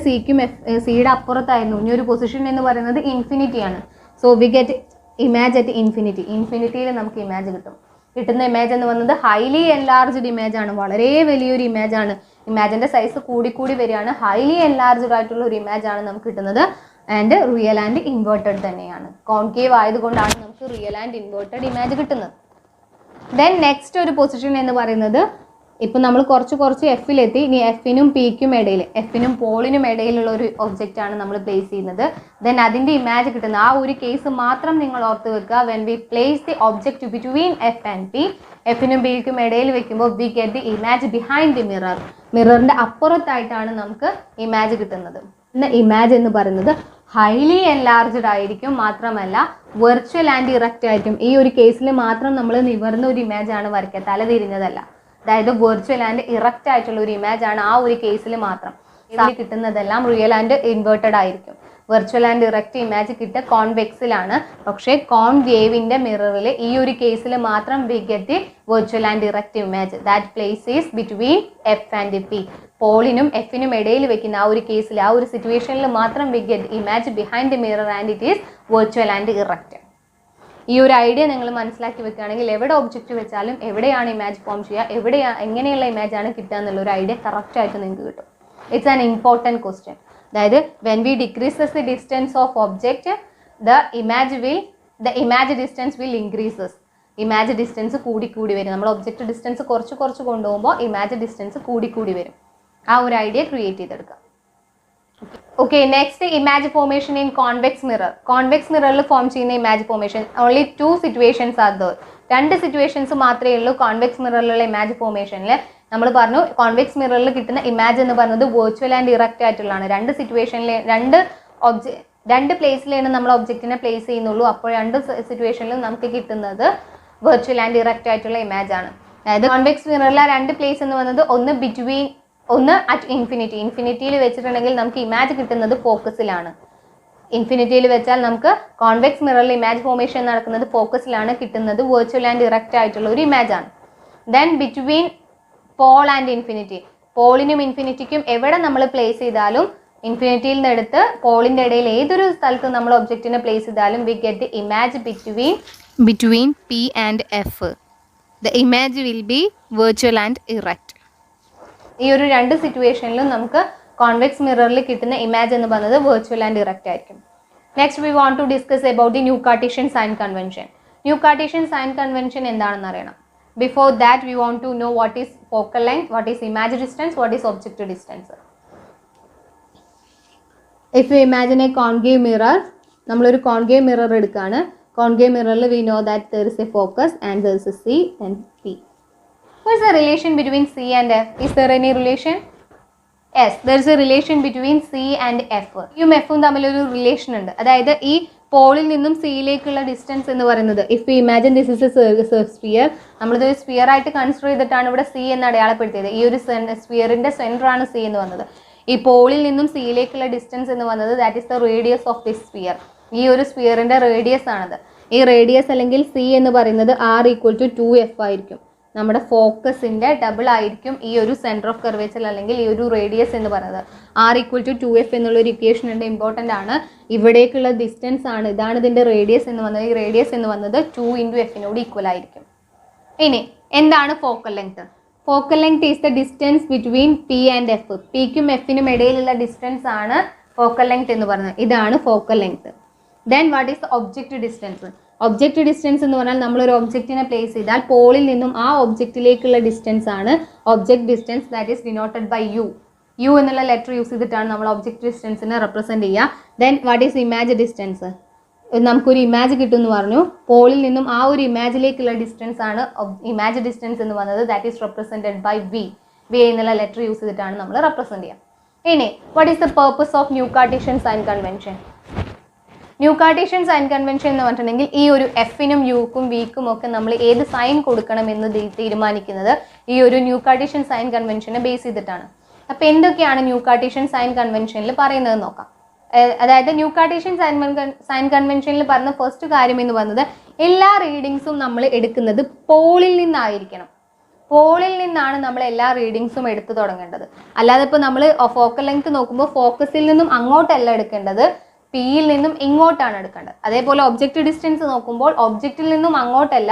സിയുടെ അപ്പുറത്തായിരുന്നു. ഇനി ഒരു പൊസിഷൻ എന്ന് പറയുന്നത് ഇൻഫിനിറ്റിയാണ്. So we get image at infinity. ഇൻഫിനിറ്റിയിൽ നമുക്ക് ഇമേജ് കിട്ടും. കിട്ടുന്ന ഇമേജ് എന്ന് പറയുന്നത് ഹൈലി എൻലാർജ്ഡ് ഇമേജ് ആണ്. വളരെ വലിയൊരു ഇമേജ് ആണ്. ഇമേജിന്റെ സൈസ് കൂടി വരികയാണ്. ഹൈലി എൻലാർജ്ഡ് ആയിട്ടുള്ള ഒരു ഇമേജ് ആണ് നമുക്ക് കിട്ടുന്നത്. ആൻഡ് റിയൽ ആൻഡ് ഇൻവേർട്ടഡ് തന്നെയാണ്. കോൺകേവ് ആയതുകൊണ്ടാണ് നമുക്ക് റിയൽ ആൻഡ് ഇൻവേർട്ടഡ് ഇമേജ് കിട്ടുന്നത്. ദെൻ നെക്സ്റ്റ് ഒരു പൊസിഷൻ എന്ന് പറയുന്നത്, ഇപ്പം നമ്മൾ കുറച്ച് എഫിലെത്തി. ഇനി എഫിനും പിക്കും ഇടയിൽ, എഫിനും പോളിനും ഇടയിലുള്ള ഒരു ഒബ്ജക്റ്റ് ആണ് നമ്മൾ പ്ലേസ് ചെയ്യുന്നത്. ദെൻ അതിൻ്റെ ഇമേജ് കിട്ടുന്നത് ആ ഒരു കേസ് മാത്രം നിങ്ങൾ ഓർത്ത് വെക്കുക. When we place the object between F and P, എഫിനും പിക്കും ഇടയിൽ വെക്കുമ്പോൾ we get the image behind the mirror. മിററിൻ്റെ അപ്പുറത്തായിട്ടാണ് നമുക്ക് ഇമേജ് കിട്ടുന്നത്. ഇമേജ് എന്ന് പറയുന്നത് ഹൈലി എൻലാർജ്ഡ് ആയിരിക്കും, മാത്രമല്ല വെർച്വൽ ആൻഡ് ഇറക്റ്റ് ആയിരിക്കും. ഈ ഒരു കേസിൽ മാത്രം നമ്മൾ നിവർന്ന ഒരു ഇമേജ് ആണ് വരയ്ക്കുക, തല തിരിഞ്ഞതല്ല. അതായത് വെർച്വൽ ആൻഡ് ഇറക്റ്റ് ആയിട്ടുള്ള ഒരു ഇമേജ് ആണ് ആ ഒരു കേസിൽ മാത്രം. ഇതിൽ കിട്ടുന്നതെല്ലാം റിയൽ ആൻഡ് ഇൻവേർട്ടഡ് ആയിരിക്കും. വെർച്വൽ ആൻഡ് ഇറക്റ്റ് ഇമേജ് കിട്ടുക കോൺവെക്സിലാണ്. പക്ഷേ കോൺവേവിന്റെ മിററിൽ ഈ ഒരു കേസിൽ മാത്രം we get the virtual and erect image. That place is between F and P. പോളിനും എഫിനും ഇടയിൽ വെക്കുന്ന ആ ഒരു കേസിൽ, ആ ഒരു സിറ്റുവേഷനിൽ മാത്രം we get image behind the mirror and it is virtual and erect. ഈ ഒരു ഐഡിയ നിങ്ങൾ മനസ്സിലാക്കി വെക്കുകയാണെങ്കിൽ എവിടെ ഒബ്ജക്റ്റ് വെച്ചാലും എവിടെയാണ് ഇമേജ് ഫോം ചെയ്യുക, എങ്ങനെയുള്ള ഇമേജ് ആണ് കിട്ടുക എന്നുള്ള ഒരു ഐഡിയ കറക്റ്റായിട്ട് നിങ്ങൾക്ക് കിട്ടും. It's an important question. അതായത് when we decreases the distance of object the image distance will increases. Image distance കൂടി വരും. നമ്മൾ ഒബ്ജക്റ്റ് ഡിസ്റ്റൻസ് കുറച്ച് കൊണ്ടുപോകുമ്പോൾ ഇമേജ് ഡിസ്റ്റൻസ് കൂടി വരും. ആ ഒരു ഐഡിയ ക്രിയേറ്റ് ചെയ്തെടുക്കുക. Okay, next image formation in convex mirror. Convex മിററിൽ ഫോം ചെയ്യുന്ന image formation only 2 situations are there. 2 situations മാത്രമേ ഉള്ളൂ കോൺവെക്സ് മിററിലുള്ള ഇമേജ് ഫോർമേഷനിൽ. നമ്മൾ പറഞ്ഞു കോൺവെക്സ് മിററിൽ കിട്ടുന്ന ഇമേജ് എന്ന് പറയുന്നത് വെർച്വൽ ആൻഡ് ഇറക്റ്റ് ആയിട്ടുള്ളതാണ്. 2 സിറ്റുവേഷനിൽ 2 പ്ലേസിലാണ് നമ്മൾ ഒബ്ജക്റ്റിനെ പ്ലേസ് ചെയ്യുന്നുള്ളൂ. അപ്പോൾ 2 സിറ്റുവേഷനിലും നമുക്ക് കിട്ടുന്നത് വെർച്വൽ ആൻഡ് ഇറക്റ്റ് ആയിട്ടുള്ള ഇമേജ് ആണ്. അതായത് കോൺവെക്സ് മിററിലെ 2 പ്ലേസ് എന്ന് പറയുന്നത് ഒന്ന് അറ്റ് ഇൻഫിനിറ്റിയിൽ വെച്ചിട്ടുണ്ടെങ്കിൽ നമുക്ക് ഇമേജ് കിട്ടുന്നത് ഫോക്കസിലാണ്. ഇൻഫിനിറ്റിയിൽ വെച്ചാൽ നമുക്ക് കോൺവെക്സ് മിററിൽ ഇമേജ് ഫോർമേഷൻ നടക്കുന്നത് ഫോക്കസിലാണ്, കിട്ടുന്നത് വെർച്വൽ ആൻഡ് ഇറക്റ്റ് ആയിട്ടുള്ള ഒരു ഇമേജ് ആണ്. Then between pole and infinity, പോളിനും ഇൻഫിനിറ്റിക്കും എവിടെ നമ്മൾ പ്ലേസ് ചെയ്താലും, ഇൻഫിനിറ്റിയിൽ നിന്ന് എടുത്ത് പോളിൻ്റെ ഇടയിൽ ഏതൊരു സ്ഥലത്ത് നമ്മൾ ഒബ്ജക്റ്റിനെ പ്ലേസ് ചെയ്താലും V get the image between P and F. The image will be virtual and erect. ഈ ഒരു 2 സിറ്റുവേഷനിലും നമുക്ക് കോൺവെക്സ് മിററിൽ കിട്ടുന്ന ഇമേജ് എന്ന് പറയുന്നത് വെർച്വൽ ആൻഡ് ഇറക്റ്റ് ആയിരിക്കും. Next we want to discuss about the new Cartesian sign convention. New Cartesian sign convention എന്താണെന്ന് അറിയണം. Before that we want to know what is focal length, what is image distance, what is object distance. If you imagine a concave mirror, നമ്മളൊരു concave mirror എടുക്കുകയാണ്. Concave മിററിൽ we know that there is a focus and there is a C and P. What is the relation between C and F? Is there any relation? Yes, there is a relation between C and F. യും എഫും തമ്മിലൊരു relation ഉണ്ട്. അതായത് ഈ പോളിൽ നിന്നും സിയിലേക്കുള്ള distance എന്ന് പറയുന്നത്, if you imagine this is a sphere, നമ്മളിതൊരു സ്ഫിയർ ആയിട്ട് കൺസിഡർ ചെയ്തിട്ടാണ് ഇവിടെ സി എന്ന് അടയാളപ്പെടുത്തിയത്. ഈ ഒരു സ്ഫിയറിന്റെ സെന്റർ ആണ് സി എന്ന് വന്നത്. ഈ പോളിൽ നിന്നും സിയിലേക്കുള്ള ഡിസ്റ്റൻസ് എന്ന് വന്നത് that is the radius of this sphere. ഈ ഒരു സ്ഫിയറിന്റെ റേഡിയസ് ആണത്. ഈ റേഡിയസ് അല്ലെങ്കിൽ സി എന്ന് പറയുന്നത് R=2F ആയിരിക്കും. നമ്മുടെ ഫോക്കസിന്റെ ഡബിൾ ആയിരിക്കും ഈ ഒരു സെന്റർ ഓഫ് കർവേച്ചർ അല്ലെങ്കിൽ ഈ ഒരു റേഡിയസ് എന്ന് പറയുന്നത്. R=2F എന്നുള്ള ഒരു ഇക്വേഷൻ ഉണ്ട്, ഇമ്പോർട്ടൻ്റ് ആണ്. ഇവിടേക്കുള്ള ഡിസ്റ്റൻസ് ആണ്, ഇതാണ് ഇതിന്റെ റേഡിയസ് എന്ന് വന്നത്. ഈ റേഡിയസ് എന്ന് വന്നത് 2 × F ആയിരിക്കും. ഇനി എന്താണ് focal length? Focal length is the distance between P and F. പിക്കും എഫിനും ഇടയിലുള്ള ഡിസ്റ്റൻസ് ആണ് ഫോക്കൽ ലെങ്ത് എന്ന് പറയുന്നത്. ഇതാണ് focal length. Then what is the object distance? Object distance എന്ന് പറഞ്ഞാൽ നമ്മളൊരു ഒബ്ജക്റ്റിനെ പ്ലേസ് ചെയ്താൽ പോളിൽ നിന്നും ആ ഒബ്ജക്റ്റിലേക്കുള്ള ഡിസ്റ്റൻസ് ആണ് object distance. That is denoted by u എന്നുള്ള ലെറ്റർ യൂസ് ചെയ്തിട്ടാണ് നമ്മൾ ഒബ്ജക്റ്റ് ഡിസ്റ്റൻസിനെ റെപ്രസെൻറ്റ് ചെയ്യുക. Then what is image distance? നമുക്കൊരു ഇമേജ് കിട്ടുമെന്ന് പറഞ്ഞു. പോളിൽ നിന്നും ആ ഒരു ഇമേജിലേക്കുള്ള ഡിസ്റ്റൻസ് ആണ് ഇമേജ് ഡിസ്റ്റൻസ് എന്ന് പറയുന്നത്. That is represented by v എന്നുള്ള ലെറ്റർ യൂസ് ചെയ്തിട്ടാണ് നമ്മൾ റെപ്രസെൻറ്റ് ചെയ്യുക. ഇനി what is the purpose of new Cartesian sign convention? New Cartesian sign convention എന്ന് പറഞ്ഞിട്ടുണ്ടെങ്കിൽ ഈ ഒരു എഫിനും യുക്കും വിക്കും ഒക്കെ നമ്മൾ ഏത് സൈൻ കൊടുക്കണം എന്ന് തീരുമാനിക്കുന്നത് ഈ ഒരു ന്യൂ കാർട്ടീഷ്യൻ സൈൻ കൺവെൻഷനെ ബേസ് ചെയ്തിട്ടാണ്. അപ്പോൾ എന്തൊക്കെയാണ് ന്യൂ കാർട്ടീഷ്യൻ സൈൻ കൺവെൻഷനിൽ പറയുന്നത് നോക്കാം. അതായത് ന്യൂ കാർട്ടീഷ്യൻ സൈൻ കൺവെൻഷനിൽ പറഞ്ഞ ഫസ്റ്റ് കാര്യം എന്ന് പറയുന്നത് എല്ലാ റീഡിങ്സും നമ്മൾ എടുക്കുന്നത് പോളിൽ നിന്നായിരിക്കണം. പോളിൽ നിന്നാണ് നമ്മൾ എല്ലാ റീഡിങ്സും എടുത്തു തുടങ്ങേണ്ടത്. അല്ലാതെ ഇപ്പോൾ നമ്മൾ ഫോക്കൽ ലെങ്ത് നോക്കുമ്പോൾ ഫോക്കസിൽ നിന്നും അങ്ങോട്ടല്ല എടുക്കേണ്ടത്, പിയിൽ നിന്നും ഇങ്ങോട്ടാണ് എടുക്കേണ്ടത്. അതേപോലെ ഒബ്ജക്റ്റ് ഡിസ്റ്റൻസ് നോക്കുമ്പോൾ ഒബ്ജക്റ്റിൽ നിന്നും അങ്ങോട്ടല്ല,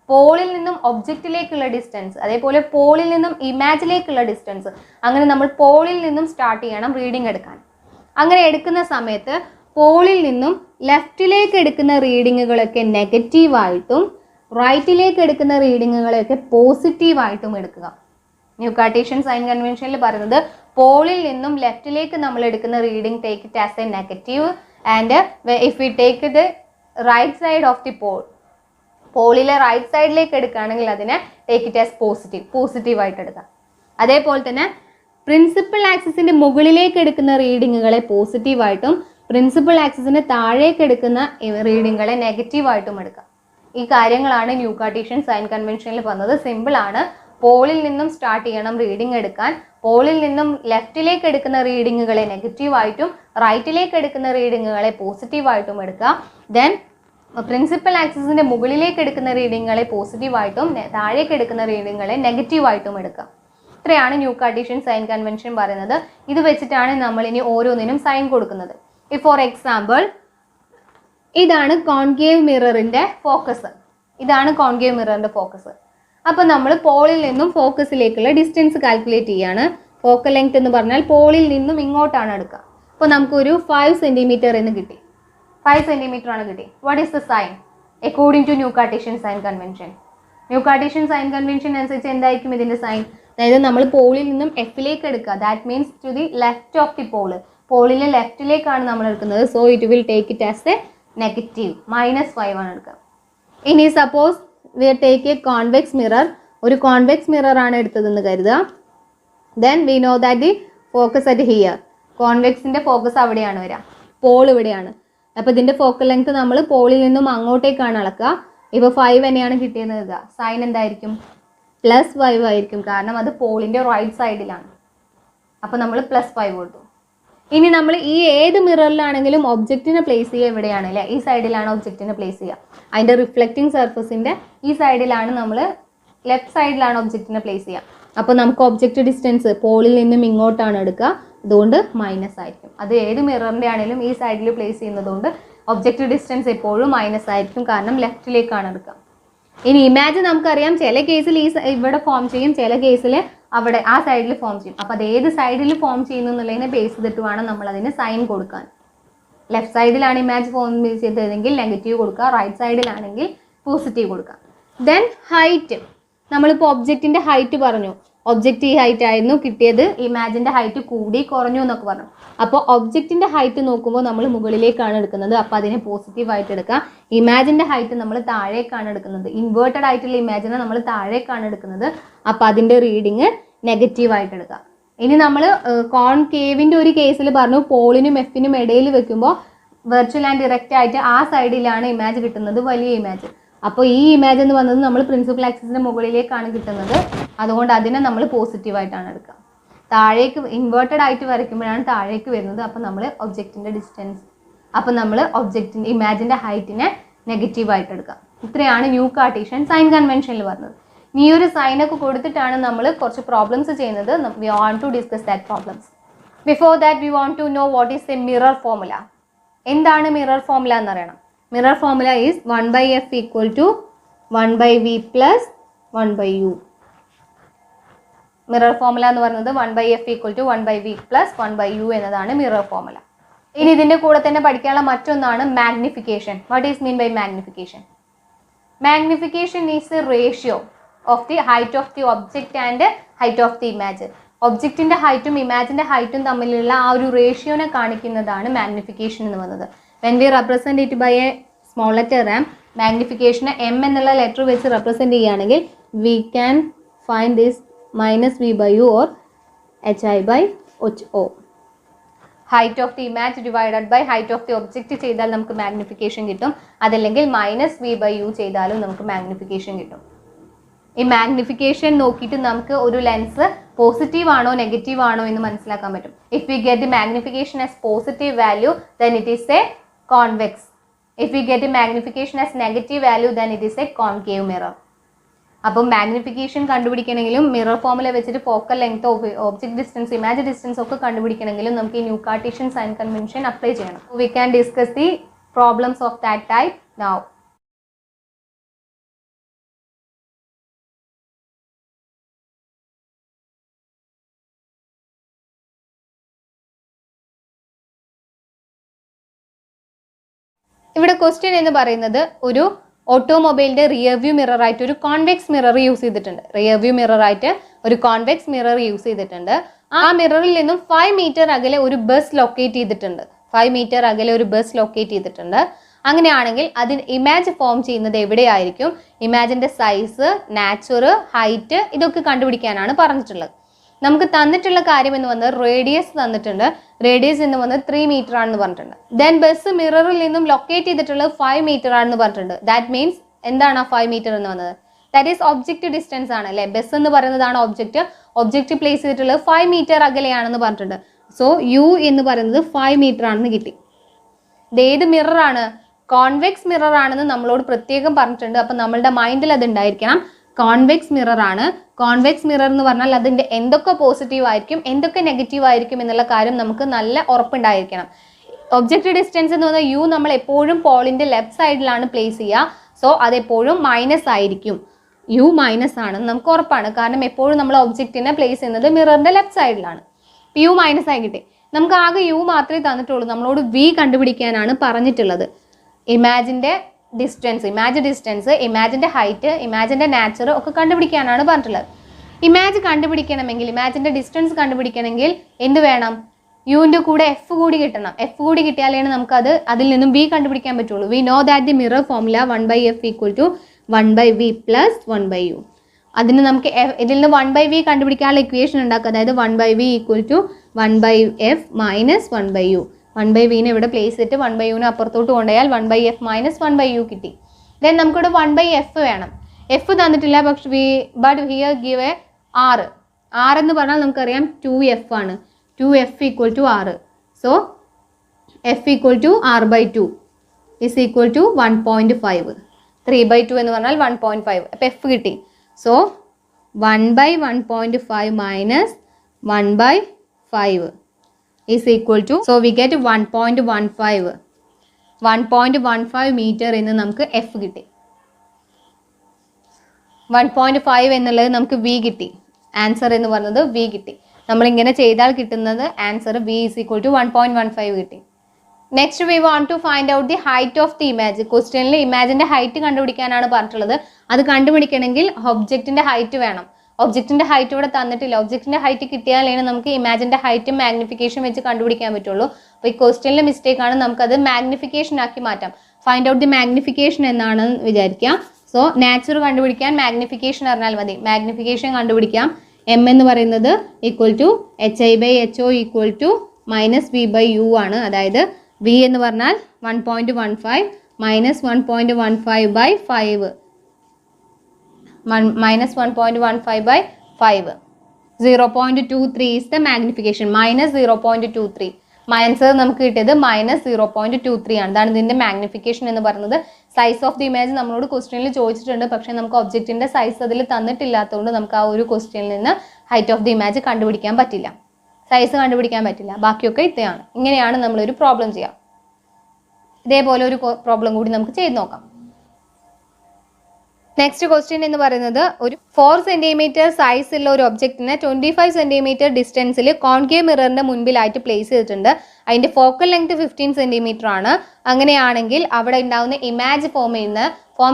പോളിൽ നിന്നും ഒബ്ജക്റ്റിലേക്കുള്ള ഡിസ്റ്റൻസ്, അതേപോലെ പോളിൽ നിന്നും ഇമേജിലേക്കുള്ള ഡിസ്റ്റൻസ്, അങ്ങനെ നമ്മൾ പോളിൽ നിന്നും സ്റ്റാർട്ട് ചെയ്യണം റീഡിങ് എടുക്കാൻ. അങ്ങനെ എടുക്കുന്ന സമയത്ത് പോളിൽ നിന്നും ലെഫ്റ്റിലേക്ക് എടുക്കുന്ന റീഡിങ്ങുകളൊക്കെ നെഗറ്റീവായിട്ടും റൈറ്റിലേക്ക് എടുക്കുന്ന റീഡിങ്ങുകളെയൊക്കെ പോസിറ്റീവായിട്ടും എടുക്കുക. ന്യൂ കാർട്ടീഷ്യൻ സൈൻ കൺവെൻഷനിൽ പറയുന്നത് പോളിൽ നിന്നും ലെഫ്റ്റിലേക്ക് നമ്മൾ എടുക്കുന്ന reading take it as a negative and if we take the right side of the പോളിലെ റൈറ്റ് സൈഡിലേക്ക് എടുക്കുകയാണെങ്കിൽ അതിനെ ടേക്ക് ഇറ്റ് ആസ് പോസിറ്റീവായിട്ട് എടുക്കാം. അതേപോലെ തന്നെ പ്രിൻസിപ്പൽ ആക്സിസിന്റെ മുകളിലേക്ക് എടുക്കുന്ന റീഡിങ്ങുകളെ പോസിറ്റീവായിട്ടും പ്രിൻസിപ്പൽ ആക്സിസിന്റെ താഴേക്ക് എടുക്കുന്ന റീഡിങ്ങുകളെ നെഗറ്റീവായിട്ടും എടുക്കാം. ഈ കാര്യങ്ങളാണ് ന്യൂ കാർട്ടീഷ്യൻ സൈൻ കൺവെൻഷനിൽ വന്നത്. സിമ്പിൾ ആണ്. പോളിൽ നിന്നും സ്റ്റാർട്ട് ചെയ്യണം റീഡിംഗ് എടുക്കാൻ. പോളിൽ നിന്നും ലെഫ്റ്റിലേക്ക് എടുക്കുന്ന റീഡിങ്ങുകളെ നെഗറ്റീവായിട്ടും റൈറ്റിലേക്ക് എടുക്കുന്ന റീഡിങ്ങുകളെ പോസിറ്റീവായിട്ടും എടുക്കുക. ദെൻ പ്രിൻസിപ്പൽ ആക്സിസിന്റെ മുകളിലേക്ക് എടുക്കുന്ന റീഡിങ്ങുകളെ പോസിറ്റീവായിട്ടും താഴേക്ക് എടുക്കുന്ന റീഡിങ്ങുകളെ നെഗറ്റീവായിട്ടും എടുക്കുക. ഇത്രയാണ് ന്യൂ കാർട്ടീഷ്യൻ സൈൻ കൺവെൻഷൻ പറയുന്നത്. ഇത് വെച്ചിട്ടാണ് നമ്മൾ ഇനി ഓരോന്നിനും സൈൻ കൊടുക്കുന്നത്. ഫോർ എക്സാമ്പിൾ, ഇതാണ് കോൺകേവ് മിററിന്റെ ഫോക്കസ്. ഇതാണ് കോൺകേവ് മിററിന്റെ ഫോക്കസ്. അപ്പോൾ നമ്മൾ പോളിൽ നിന്നും ഫോക്കസിലേക്കുള്ള ഡിസ്റ്റൻസ് കാൽക്കുലേറ്റ് ചെയ്യാണ്. ഫോക്കൽ ലെങ്ത് എന്ന് പറഞ്ഞാൽ പോളിൽ നിന്നും ഇങ്ങോട്ടാണ് എടുക്കുക. അപ്പോൾ നമുക്കൊരു 5 സെൻറ്റിമീറ്റർ എന്ന് കിട്ടി. 5 സെൻറ്റിമീറ്റർ ആണ് കിട്ടി. What is the sign according to new Cartesian sign convention? New Cartesian sign convention അനുസരിച്ച് എന്തായിരിക്കും ഇതിന്റെ സൈൻ? അതായത് നമ്മൾ പോളിൽ നിന്നും എഫിലേക്ക് എടുക്കുക. That means to the left of the pole. പോളിലെ ലെഫ്റ്റിലേക്കാണ് നമ്മൾ എടുക്കുന്നത്. So it will take it as a negative. -5 ആണ് എടുക്കുക. ഇനി suppose we take a convex mirror. ഒരു കോൺവെക്സ് മിറർ ആണ് എടുത്തതെന്ന് കരുതുക. Then we know that the focus at here. കോൺവെക്സിന്റെ ഫോക്കസ് അവിടെയാണ് വരിക, പോൾ ഇവിടെയാണ്. അപ്പോൾ ഇതിന്റെ ഫോക്കൽ ലെങ്ത് നമ്മൾ പോളിൽ നിന്നും അങ്ങോട്ടേക്കാണ് അളക്കുക. ഇപ്പോൾ 5 തന്നെയാണ് കിട്ടിയെന്ന് കരുതുക. സൈൻ എന്തായിരിക്കും? +5 ആയിരിക്കും. കാരണം അത് പോളിന്റെ റൈറ്റ് സൈഡിലാണ്. അപ്പോൾ നമ്മൾ +5 കൊടുത്തു. ഇനി നമ്മൾ ഈ ഏത് മിററിലാണെങ്കിലും ഒബ്ജക്റ്റിനെ പ്ലേസ് ചെയ്യുക എവിടെയാണ് അല്ലേ? ഈ സൈഡിലാണ് ഒബ്ജക്റ്റിനെ പ്ലേസ് ചെയ്യുക. അതിൻ്റെ റിഫ്ലക്റ്റിംഗ് സർഫസിൻ്റെ ഈ സൈഡിലാണ് നമ്മൾ, ലെഫ്റ്റ് സൈഡിലാണ് ഒബ്ജക്റ്റിനെ പ്ലേസ് ചെയ്യുക. അപ്പോൾ നമുക്ക് ഒബ്ജക്റ്റ് ഡിസ്റ്റൻസ് പോളിൽ നിന്നും ഇങ്ങോട്ടാണ് എടുക്കുക. അതുകൊണ്ട് മൈനസ് ആയിരിക്കും. അത് ഏത് മിററിൻ്റെ ആണെങ്കിലും ഈ സൈഡിൽ പ്ലേസ് ചെയ്യുന്നതുകൊണ്ട് ഒബ്ജക്റ്റ് ഡിസ്റ്റൻസ് എപ്പോഴും മൈനസ് ആയിരിക്കും. കാരണം ലെഫ്റ്റിലേക്കാണ് എടുക്കുക. ഇനി ഇമാജിൻ നമുക്കറിയാം, ചില കേസിൽ ഇവിടെ ഫോം ചെയ്യും, ചില കേസിൽ അവിടെ ആ സൈഡിൽ ഫോം ചെയ്യും. അപ്പോൾ അത് ഏത് സൈഡിൽ ഫോം ചെയ്യുന്നു എന്നുള്ളതിനെ ബേസ് ചെയ്തിട്ട് വേണം നമ്മൾ അതിന് സൈൻ കൊടുക്കാൻ. ലെഫ്റ്റ് സൈഡിലാണ് ഇമാജ് ഫോം ചെയ്തതെങ്കിൽ നെഗറ്റീവ് കൊടുക്കുക, റൈറ്റ് സൈഡിലാണെങ്കിൽ പോസിറ്റീവ് കൊടുക്കുക. Then height. നമ്മളിപ്പോൾ ഒബ്ജക്റ്റിൻ്റെ ഹൈറ്റ് പറഞ്ഞു. ഒബ്ജക്റ്റ് ഈ ഹൈറ്റ് ആയിരുന്നു കിട്ടിയത്. ഇമാജിൻ്റെ ഹൈറ്റ് കൂടി കുറഞ്ഞു എന്നൊക്കെ പറഞ്ഞു. അപ്പോൾ ഒബ്ജക്റ്റിൻ്റെ ഹൈറ്റ് നോക്കുമ്പോൾ നമ്മൾ മുകളിലേക്കാണ് എടുക്കുന്നത്. അപ്പോൾ അതിനെ പോസിറ്റീവായിട്ട് എടുക്കുക. ഇമാജിൻ്റെ ഹൈറ്റ് നമ്മൾ താഴേക്കാണ് എടുക്കുന്നത്. ഇൻവേർട്ടഡ് ആയിട്ടുള്ള ഇമാജിനെ നമ്മൾ താഴേക്കാണ് എടുക്കുന്നത്. അപ്പോൾ അതിൻ്റെ റീഡിങ് നെഗറ്റീവായിട്ട് എടുക്കുക. ഇനി നമ്മൾ കോൺകേവിൻ്റെ ഒരു കേസിൽ പറഞ്ഞു, പോളിനും എഫിനും ഇടയിൽ വെക്കുമ്പോൾ വെർച്വൽ ആൻഡ് ഡിറക്റ്റ് ആയിട്ട് ആ സൈഡിലാണ് ഇമാജ് കിട്ടുന്നത്, വലിയ ഇമാജ്. അപ്പോൾ ഈ ഇമാജ് എന്ന് വന്നത് നമ്മൾ പ്രിൻസിപ്പൽ ആക്സിസിൻ്റെ മുകളിലേക്കാണ് കിട്ടുന്നത്. അതുകൊണ്ട് അതിനെ നമ്മൾ പോസിറ്റീവായിട്ടാണ് എടുക്കുക. താഴേക്ക് ഇൻവേർട്ടഡ് ആയിട്ട് വരയ്ക്കുമ്പോഴാണ് താഴേക്ക് വരുന്നത്. അപ്പോൾ നമ്മൾ ഒബ്ജക്റ്റിൻ്റെ ഡിസ്റ്റൻസ്, അപ്പോൾ നമ്മൾ ഒബ്ജക്റ്റിൻ്റെ ഇമാജിൻ്റെ ഹൈറ്റിനെ നെഗറ്റീവായിട്ട് എടുക്കുക. ഇത്രയാണ് ന്യൂ കാർട്ടീഷ്യൻ സൈൻ കൺവെൻഷനിൽ പറഞ്ഞത്. ഈ ഒരു സൈനൊക്കെ കൊടുത്തിട്ടാണ് നമ്മൾ കുറച്ച് പ്രോബ്ലംസ് ചെയ്യുന്നത്. We want to discuss that problems. Before that we want to know what is a mirror formula. എന്താണ് മിറർ ഫോർമുല എന്നറിയണം. Mirror formula is 1/f = 1/v + 1/u. Mirror formula എന്ന് പറയുന്നത് 1/f = 1/v + 1/u എന്നതാണ് mirror formula. ഇനി ഇതിൻ്റെ കൂടെ തന്നെ പഠിക്കാനുള്ള മറ്റൊന്നാണ് magnification. What is mean by magnification? Magnification is a ratio of the height of the object and height of the image. ഒബ്ജക്റ്റിൻ്റെ ഹൈറ്റും ഇമാജിൻ്റെ ഹൈറ്റും തമ്മിലുള്ള ആ ഒരു റേഷ്യോനെ കാണിക്കുന്നതാണ് മാഗ്നിഫിക്കേഷൻ എന്ന് പറയുന്നത്. When we represent it by a small letter m, മാഗ്നിഫിക്കേഷനെ m എന്നുള്ള ലെറ്റർ വെച്ച് റെപ്രസെൻറ്റ് ചെയ്യുകയാണെങ്കിൽ we can find this -v/u or hi/ho. Height of the image divided by height of the object ചെയ്താൽ നമുക്ക് മാഗ്നിഫിക്കേഷൻ കിട്ടും. അതല്ലെങ്കിൽ -v/u ചെയ്താലും നമുക്ക് മാഗ്നിഫിക്കേഷൻ കിട്ടും. ഈ മാഗ്നിഫിക്കേഷൻ നോക്കിയിട്ട് നമുക്ക് ഒരു ലെൻസ് പോസിറ്റീവ് ആണോ നെഗറ്റീവ് ആണോ എന്ന് മനസ്സിലാക്കാൻ പറ്റും. If we get the magnification as positive value then it is a convex. If we get a magnification as negative value then it is a concave mirror. അപ്പോൾ magnification കണ്ടുപിടിക്കണമെങ്കിലും mirror formula വെച്ചിട്ട് focal length, object distance, image distance ഒക്കെ കണ്ടുപിടിക്കണമെങ്കിലും നമുക്ക് ഈ new Cartesian sign convention apply ചെയ്യണം. We can discuss the problems of that type now. ഇവിടെ question എന്ന് പറയുന്നത് ഒരു ഓട്ടോമൊബൈലിന്റെ റിയർ വ്യൂ മിറർ ആയിട്ട് ഒരു കോൺവെക്സ് മിറർ യൂസ് ചെയ്തിട്ടുണ്ട്. റിയർ വ്യൂ മിറർ ആയിട്ട് ഒരു കോൺവെക്സ് മിറർ യൂസ് ചെയ്തിട്ടുണ്ട്. ആ മിററിൽ നിന്നും 5 മീറ്റർ അകലെ ഒരു ബസ് ലൊക്കേറ്റ് ചെയ്തിട്ടുണ്ട്. 5 മീറ്റർ അകലെ ഒരു ബസ് ലൊക്കേറ്റ് ചെയ്തിട്ടുണ്ട്. അങ്ങനെയാണെങ്കിൽ അതിന് ഇമാജ് ഫോം ചെയ്യുന്നത് എവിടെയായിരിക്കും? ഇമാജിന്റെ സൈസ്, നാച്ചുർ, ഹൈറ്റ് ഇതൊക്കെ കണ്ടുപിടിക്കാനാണ് പറഞ്ഞിട്ടുള്ളത്. നമുക്ക് തന്നിട്ടുള്ള കാര്യം എന്ന് വന്നത് റേഡിയസ് തന്നിട്ടുണ്ട്. റേഡിയസ് എന്ന് വന്നത് 3 മീറ്റർ ആണെന്ന് പറഞ്ഞിട്ടുണ്ട്. ദെൻ ബസ് മിററിൽ നിന്നും ലൊക്കേറ്റ് ചെയ്തിട്ടുള്ളത് 5 മീറ്റർ ആണെന്ന് പറഞ്ഞിട്ടുണ്ട്. ദാറ്റ് മീൻസ് എന്താണ് ആ 5 മീറ്റർ എന്ന് വന്നത്? ദാറ്റ് ഈസ് ഒബ്ജക്റ്റ് ഡിസ്റ്റൻസ് ആണ് അല്ലേ. ബസ് എന്ന് പറയുന്നതാണ് ഒബ്ജക്റ്റ്. ഒബ്ജക്റ്റ് പ്ലേസ് ചെയ്തിട്ടുള്ളത് 5 മീറ്റർ അകലെയാണെന്ന് പറഞ്ഞിട്ടുണ്ട്. സോ യു എന്ന് പറയുന്നത് 5 മീറ്റർ ആണെന്ന് കിട്ടി. ഇത് ഏത് മിററാണ്? കോൺവെക്സ് മിറർ ആണെന്ന് നമ്മളോട് പ്രത്യേകം പറഞ്ഞിട്ടുണ്ട്. അപ്പം നമ്മളുടെ മൈൻഡിൽ അത് ഉണ്ടായിരിക്കണം. കോൺവെക്സ് മിറർ ആണ്. കോൺവെക്സ് മിറർ എന്ന് പറഞ്ഞാൽ അതിൻ്റെ എന്തൊക്കെ പോസിറ്റീവ് ആയിരിക്കും എന്തൊക്കെ നെഗറ്റീവ് ആയിരിക്കും എന്നുള്ള കാര്യം നമുക്ക് നല്ല ഉറപ്പുണ്ടായിരിക്കണം. ഒബ്ജക്റ്റ് ഡിസ്റ്റൻസ് എന്ന് പറഞ്ഞാൽ യു നമ്മൾ എപ്പോഴും പോളിൻ്റെ ലെഫ്റ്റ് സൈഡിലാണ് പ്ലേസ് ചെയ്യുക. സോ അതെപ്പോഴും മൈനസ് ആയിരിക്കും. യു മൈനസ് ആണെന്ന് നമുക്ക് ഉറപ്പാണ്. കാരണം എപ്പോഴും നമ്മൾ ഒബ്ജക്റ്റിനെ പ്ലേസ് ചെയ്യുന്നത് മിററിൻ്റെ ലെഫ്റ്റ് സൈഡിലാണ്. യു മൈനസ് ആയി കിട്ടി. നമുക്ക് ആകെ യു മാത്രമേ തന്നിട്ടുള്ളൂ. നമ്മളോട് വി കണ്ടുപിടിക്കാനാണ് പറഞ്ഞിട്ടുള്ളത്. ഇമാജിൻ്റെ ഡിസ്റ്റൻസ്, ഇമാജിൻ്റെ ഹൈറ്റ്, ഇമാജിൻ്റെ നാച്ചർ ഒക്കെ കണ്ടുപിടിക്കാനാണ് പറഞ്ഞിട്ടുള്ളത്. ഇമാജ് കണ്ടുപിടിക്കണമെങ്കിൽ, ഇമാജിൻ്റെ ഡിസ്റ്റൻസ് കണ്ടുപിടിക്കണമെങ്കിൽ എന്ത് വേണം? യുവിൻ്റെ കൂടെ എഫ് കൂടി കിട്ടണം. എഫ് കൂടി കിട്ടിയാലാണ് നമുക്കത് അതിൽ നിന്നും വി കണ്ടുപിടിക്കാൻ പറ്റുള്ളൂ. V know that the mirror formula 1/f = 1/v + 1/u. അതിന് നമുക്ക് ഇതിൽ നിന്ന് 1/v കണ്ടുപിടിക്കാനുള്ള ഇക്വേഷൻ ഉണ്ടാക്കുക. അതായത് 1/v = 1/f - 1/u. 1/vനെ ഇവിടെ പ്ലേസ് ചെയ്തിട്ട് 1/uനെ അപ്പുറത്തോട്ട് കൊണ്ടുപോയാൽ 1/f - 1/u കിട്ടി. ദെൻ നമുക്കിവിടെ 1/f വേണം. എഫ് തന്നിട്ടില്ല. പക്ഷെ but here give a r. R എന്ന് പറഞ്ഞാൽ നമുക്കറിയാം 2f ആണ്. 2f = 6. So f = r/2 = 1.5. 3/2 എന്ന് പറഞ്ഞാൽ 1.5. അപ്പോൾ എഫ് കിട്ടി. So 1/1.5 - 1/5 is equal to, so we get 1.15. 1.15 metre എന്ന് നമുക്ക് എഫ് കിട്ടി. 1.5 എന്നുള്ളത് നമുക്ക് വി കിട്ടി. ആൻസർ എന്ന് പറയുന്നത് വി കിട്ടി. നമ്മളിങ്ങനെ ചെയ്താൽ കിട്ടുന്നത് ആൻസർ വി = 1.15 കിട്ടി. Next we want to find out the height of the image. ക്വസ്റ്റ്യനിൽ ഇമാജിൻ്റെ ഹൈറ്റ് കണ്ടുപിടിക്കാനാണ് പറഞ്ഞിട്ടുള്ളത്. അത് കണ്ടുപിടിക്കണമെങ്കിൽ ഒബ്ജക്റ്റിൻ്റെ ഹൈറ്റ് വേണം. ഒബ്ജക്റ്റിൻ്റെ ഹൈറ്റ് ഇവിടെ തന്നിട്ടില്ല. ഒബ്ജക്റ്റിൻ്റെ ഹൈറ്റ് കിട്ടിയാലാണ് നമുക്ക് ഇമാജിൻ്റെ ഹൈറ്റും മാഗ്നിഫിക്കേഷൻ വെച്ച് കണ്ടുപിടിക്കാൻ പറ്റുള്ളൂ. അപ്പോൾ ഈ ക്വസ്റ്റ്യനിലെ മിസ്റ്റേക്ക് ആണ്. നമുക്കത് മാഗ്നിഫിക്കേഷൻ ആക്കി മാറ്റാം. ഫൈൻഡ് ഔട്ട് ദി മാഗ്നിഫിക്കേഷൻ എന്നാണെന്ന് വിചാരിക്കാം. സോ നാച്ചുറൽ കണ്ടുപിടിക്കാൻ മാഗ്നിഫിക്കേഷൻ അറിഞ്ഞാൽ മതി. മാഗ്നിഫിക്കേഷൻ കണ്ടുപിടിക്കാം. എം എന്ന് പറയുന്നത് = hi/ho = -v/u ആണ്. അതായത് വി എന്ന് പറഞ്ഞാൽ 1.15 - 1.15/5 -1.15/5. 0.23 is the magnification. -0.23. ആൻസർ നമുക്ക് കിട്ടിയത് -0.23 ആണ്. അതാണ് ഇതിൻ്റെ മാഗ്നിഫിക്കേഷൻ എന്ന് പറയുന്നത്. സൈസ് ഓഫ് ദി ഇമേജ് നമ്മളോട് ക്വസ്റ്റ്യനിൽ ചോദിച്ചിട്ടുണ്ട്. പക്ഷേ നമുക്ക് ഒബ്ജക്റ്റിൻ്റെ സൈസ് അതിൽ തന്നിട്ടില്ലാത്തതുകൊണ്ട് നമുക്ക് ആ ഒരു ക്വസ്റ്റ്യനിൽ നിന്ന് ഹൈറ്റ് ഓഫ് ദി ഇമേജ് കണ്ടുപിടിക്കാൻ പറ്റില്ല. സൈസ് കണ്ടുപിടിക്കാൻ പറ്റില്ല. ബാക്കിയൊക്കെ ഇത്രയാണ്. ഇങ്ങനെയാണ് നമ്മളൊരു പ്രോബ്ലം ചെയ്യാം. ഇതേപോലെ ഒരു പ്രോബ്ലം കൂടി നമുക്ക് ചെയ്ത് നോക്കാം. നെക്സ്റ്റ് ക്വസ്റ്റ്യൻ എന്ന് പറയുന്നത് ഒരു 4 സെൻറ്റിമീറ്റർ സൈസുള്ള ഒരു ഒബ്ജക്റ്റിനെ 25 സെൻറ്റിമീറ്റർ ഡിസ്റ്റൻസിൽ കോൺകേവ് മിററിൻ്റെ മുൻപിലായിട്ട് പ്ലേസ് ചെയ്തിട്ടുണ്ട്. അതിൻ്റെ ഫോക്കൽ ലെങ്ത് 15 സെൻറ്റിമീറ്റർ ആണ്. അങ്ങനെയാണെങ്കിൽ അവിടെ ഉണ്ടാകുന്ന ഇമാജ് ഫോം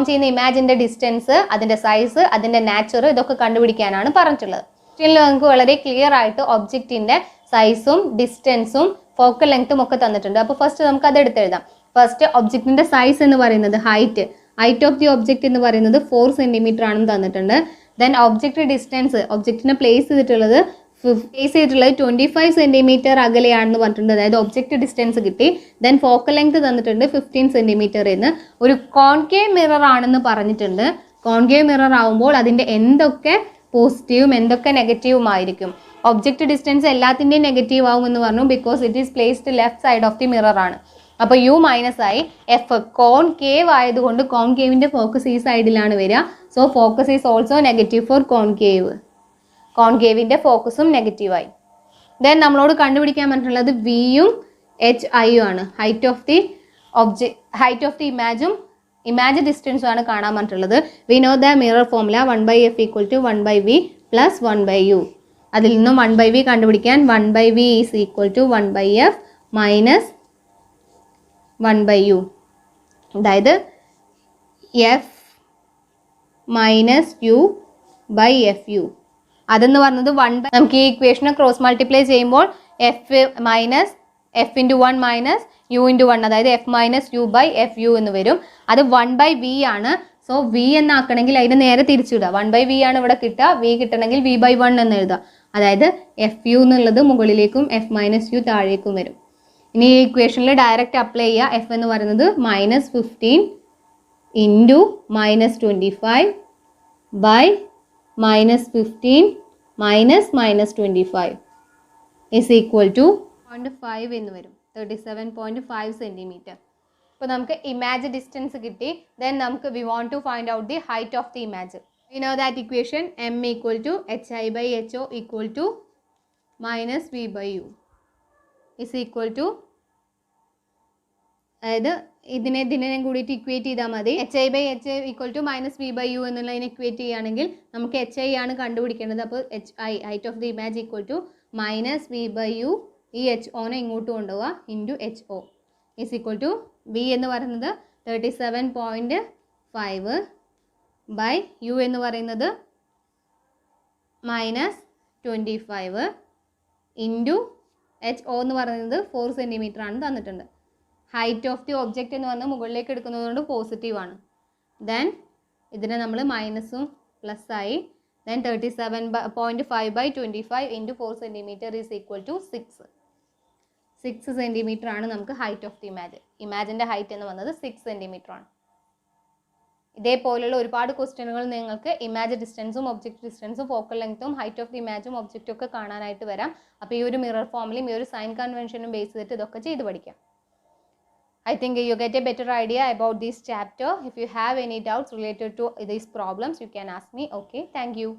ചെയ്യുന്ന ഇമാജിൻ്റെ ഡിസ്റ്റൻസ്, അതിൻ്റെ സൈസ്, അതിൻ്റെ നാച്ചർ ഇതൊക്കെ കണ്ടുപിടിക്കാനാണ് പറഞ്ഞിട്ടുള്ളത്. ക്വസ്റ്റ്യനിൽ നമുക്ക് വളരെ ക്ലിയർ ആയിട്ട് ഒബ്ജക്റ്റിൻ്റെ സൈസും ഡിസ്റ്റൻസും ഫോക്കൽ ലെങ്ത്തും ഒക്കെ തന്നിട്ടുണ്ട്. അപ്പോൾ ഫസ്റ്റ് നമുക്ക് അത് എടുത്തെഴുതാം. ഫസ്റ്റ് ഒബ്ജക്റ്റിൻ്റെ സൈസ് എന്ന് പറയുന്നത് ഹൈറ്റ് ഓഫ് ദി ഒബ്ജക്റ്റ് എന്ന് പറയുന്നത് 4 സെൻറ്റിമീറ്റർ ആണെന്ന് തന്നിട്ടുണ്ട്. ദെൻ ഒബ്ജക്റ്റ് ഡിസ്റ്റൻസ്, ഒബ്ജക്റ്റിനെ പ്ലേസ് ചെയ്തിട്ടുള്ളത് 25 സെൻറ്റിമീറ്റർ അകലെയാണെന്ന് പറഞ്ഞിട്ടുണ്ട്. അതായത് ഒബ്ജക്റ്റ് ഡിസ്റ്റൻസ് കിട്ടി. ദെൻ ഫോക്കൽ ലെങ്ത് തന്നിട്ടുണ്ട് 15 സെൻറ്റിമീറ്റർ എന്ന്. ഒരു കോൺകേവ് മിറർ ആണെന്ന് പറഞ്ഞിട്ടുണ്ട്. കോൺകേവ് മിറർ ആവുമ്പോൾ അതിൻ്റെ എന്തൊക്കെ പോസിറ്റീവും എന്തൊക്കെ നെഗറ്റീവും ആയിരിക്കും. ഒബ്ജക്റ്റ് ഡിസ്റ്റൻസ് എല്ലാത്തിൻ്റെയും നെഗറ്റീവ് ആവും എന്ന് പറഞ്ഞു. Because it is placed left side of the mirror ആണ്. അപ്പോൾ യു മൈനസ് ആയി. എഫ് കോൺകേവ് ആയതുകൊണ്ട് കോൺകേവിൻ്റെ ഫോക്കസ് ഈ സൈഡിലാണ് വരിക. So focus is also negative for concave. കോൺകേവിൻ്റെ ഫോക്കസും നെഗറ്റീവായി. ദെൻ നമ്മളോട് കണ്ടുപിടിക്കാൻ പറഞ്ഞിട്ടുള്ളത് വിയും HI ആണ്. ഹൈറ്റ് ഓഫ് ദി ഇമാജ് ഡിസ്റ്റൻസും ആണ് കാണാൻ പറഞ്ഞിട്ടുള്ളത്. We know the mirror formula 1/f = 1/v + 1/u. അതിൽ നിന്നും 1/v കണ്ടുപിടിക്കാൻ 1/v is equal to 1/f minus 1/u. അതായത് f - u/fu. അതെന്ന് പറഞ്ഞത് നമുക്ക് ഈ ഇക്വേഷനെ ക്രോസ് മൾട്ടിപ്ലൈ ചെയ്യുമ്പോൾ f - f × 1 - u × 1, അതായത് f - u/fu എന്ന് വരും. അത് 1/v ആണ്. സോ v എന്നാക്കണമെങ്കിൽ അതിനെ നേരെ തിരിച്ചിടുക. 1/v ആണ് ഇവിടെ കിട്ടുക. v കിട്ടണമെങ്കിൽ v/1 എന്ന് എഴുതുക. അതായത് എഫ് യു എന്നുള്ളത് മുകളിലേക്കും എഫ് മൈനസ് യു താഴേക്കും വരും. ഇനി ഈ ഇക്വേഷനിൽ ഡയറക്റ്റ് അപ്ലൈ ചെയ്യുക. എഫ് എന്ന് പറയുന്നത് -15 into -25 by -15 minus -25 is equal to 0.5 എന്ന് വരും. 37.5 സെൻറ്റിമീറ്റർ. ഇപ്പോൾ നമുക്ക് ഇമാജ് ഡിസ്റ്റൻസ് കിട്ടി. ദെൻ നമുക്ക് we want to find out the height of the image. We know that equation m equal to hi/ho equal to -v/u is equal to, അതായത് ഇതിനെ കൂടിയിട്ട് ഇക്വേറ്റ് ചെയ്താൽ മതി. hi/h ഈക്വൽ ടു -v/u എന്നുള്ളതിനെ equate ചെയ്യുകയാണെങ്കിൽ നമുക്ക് hi ആണ് കണ്ടുപിടിക്കേണ്ടത്. അപ്പോൾ height of the image equal to -v/u, ഈ HOനെ ഇങ്ങോട്ട് കൊണ്ടുപോവുക, into HO is equal to v എന്ന് പറയുന്നത് 37.5 ബൈ u എന്ന് പറയുന്നത് -25 ഇൻറ്റു HO എന്ന് പറയുന്നത് 4 സെൻറ്റിമീറ്റർ ആണ് തന്നിട്ടുണ്ട്. ഹൈറ്റ് ഓഫ് ദി ഒബ്ജക്റ്റ് എന്ന് പറഞ്ഞാൽ മുകളിലേക്ക് എടുക്കുന്നതുകൊണ്ട് പോസിറ്റീവാണ്. ദെൻ ഇതിനെ നമ്മൾ മൈനസും പ്ലസ്സായി. Then 37.5 by 25 into 4 centimetre is equal to 6 centimetre ആണ് നമുക്ക് ഹൈറ്റ് ഓഫ് ദി ഇമാജ്. ഇമാജിൻ്റെ ഹൈറ്റ് എന്ന് പറയുന്നത് 6 സെൻറ്റിമീറ്റർ ആണ്. ഇതേപോലെയുള്ള ഒരുപാട് ക്വസ്റ്റ്യനുകൾ നിങ്ങൾക്ക് ഇമാജ് ഡിസ്റ്റൻസും ഒബ്ജക്റ്റ് ഡിസ്റ്റൻസും ഫോക്കൽ ലെങ്ത്തും ഹൈറ്റ് ഓഫ് ദി ഇമാജും ഒബ്ജക്റ്റും ഒക്കെ കാണാനായിട്ട് വരാം. അപ്പോൾ ഈ ഒരു മിറർ ഫോമിലും ഈ ഒരു സൈൻ കൺവെൻഷനും ബേസ് ചെയ്തിട്ട് ഇതൊക്കെ ചെയ്ത് പഠിക്കാം. I think you get a better idea about this chapter. If you have any doubts related to these problems, you can ask me. Okay, thank you.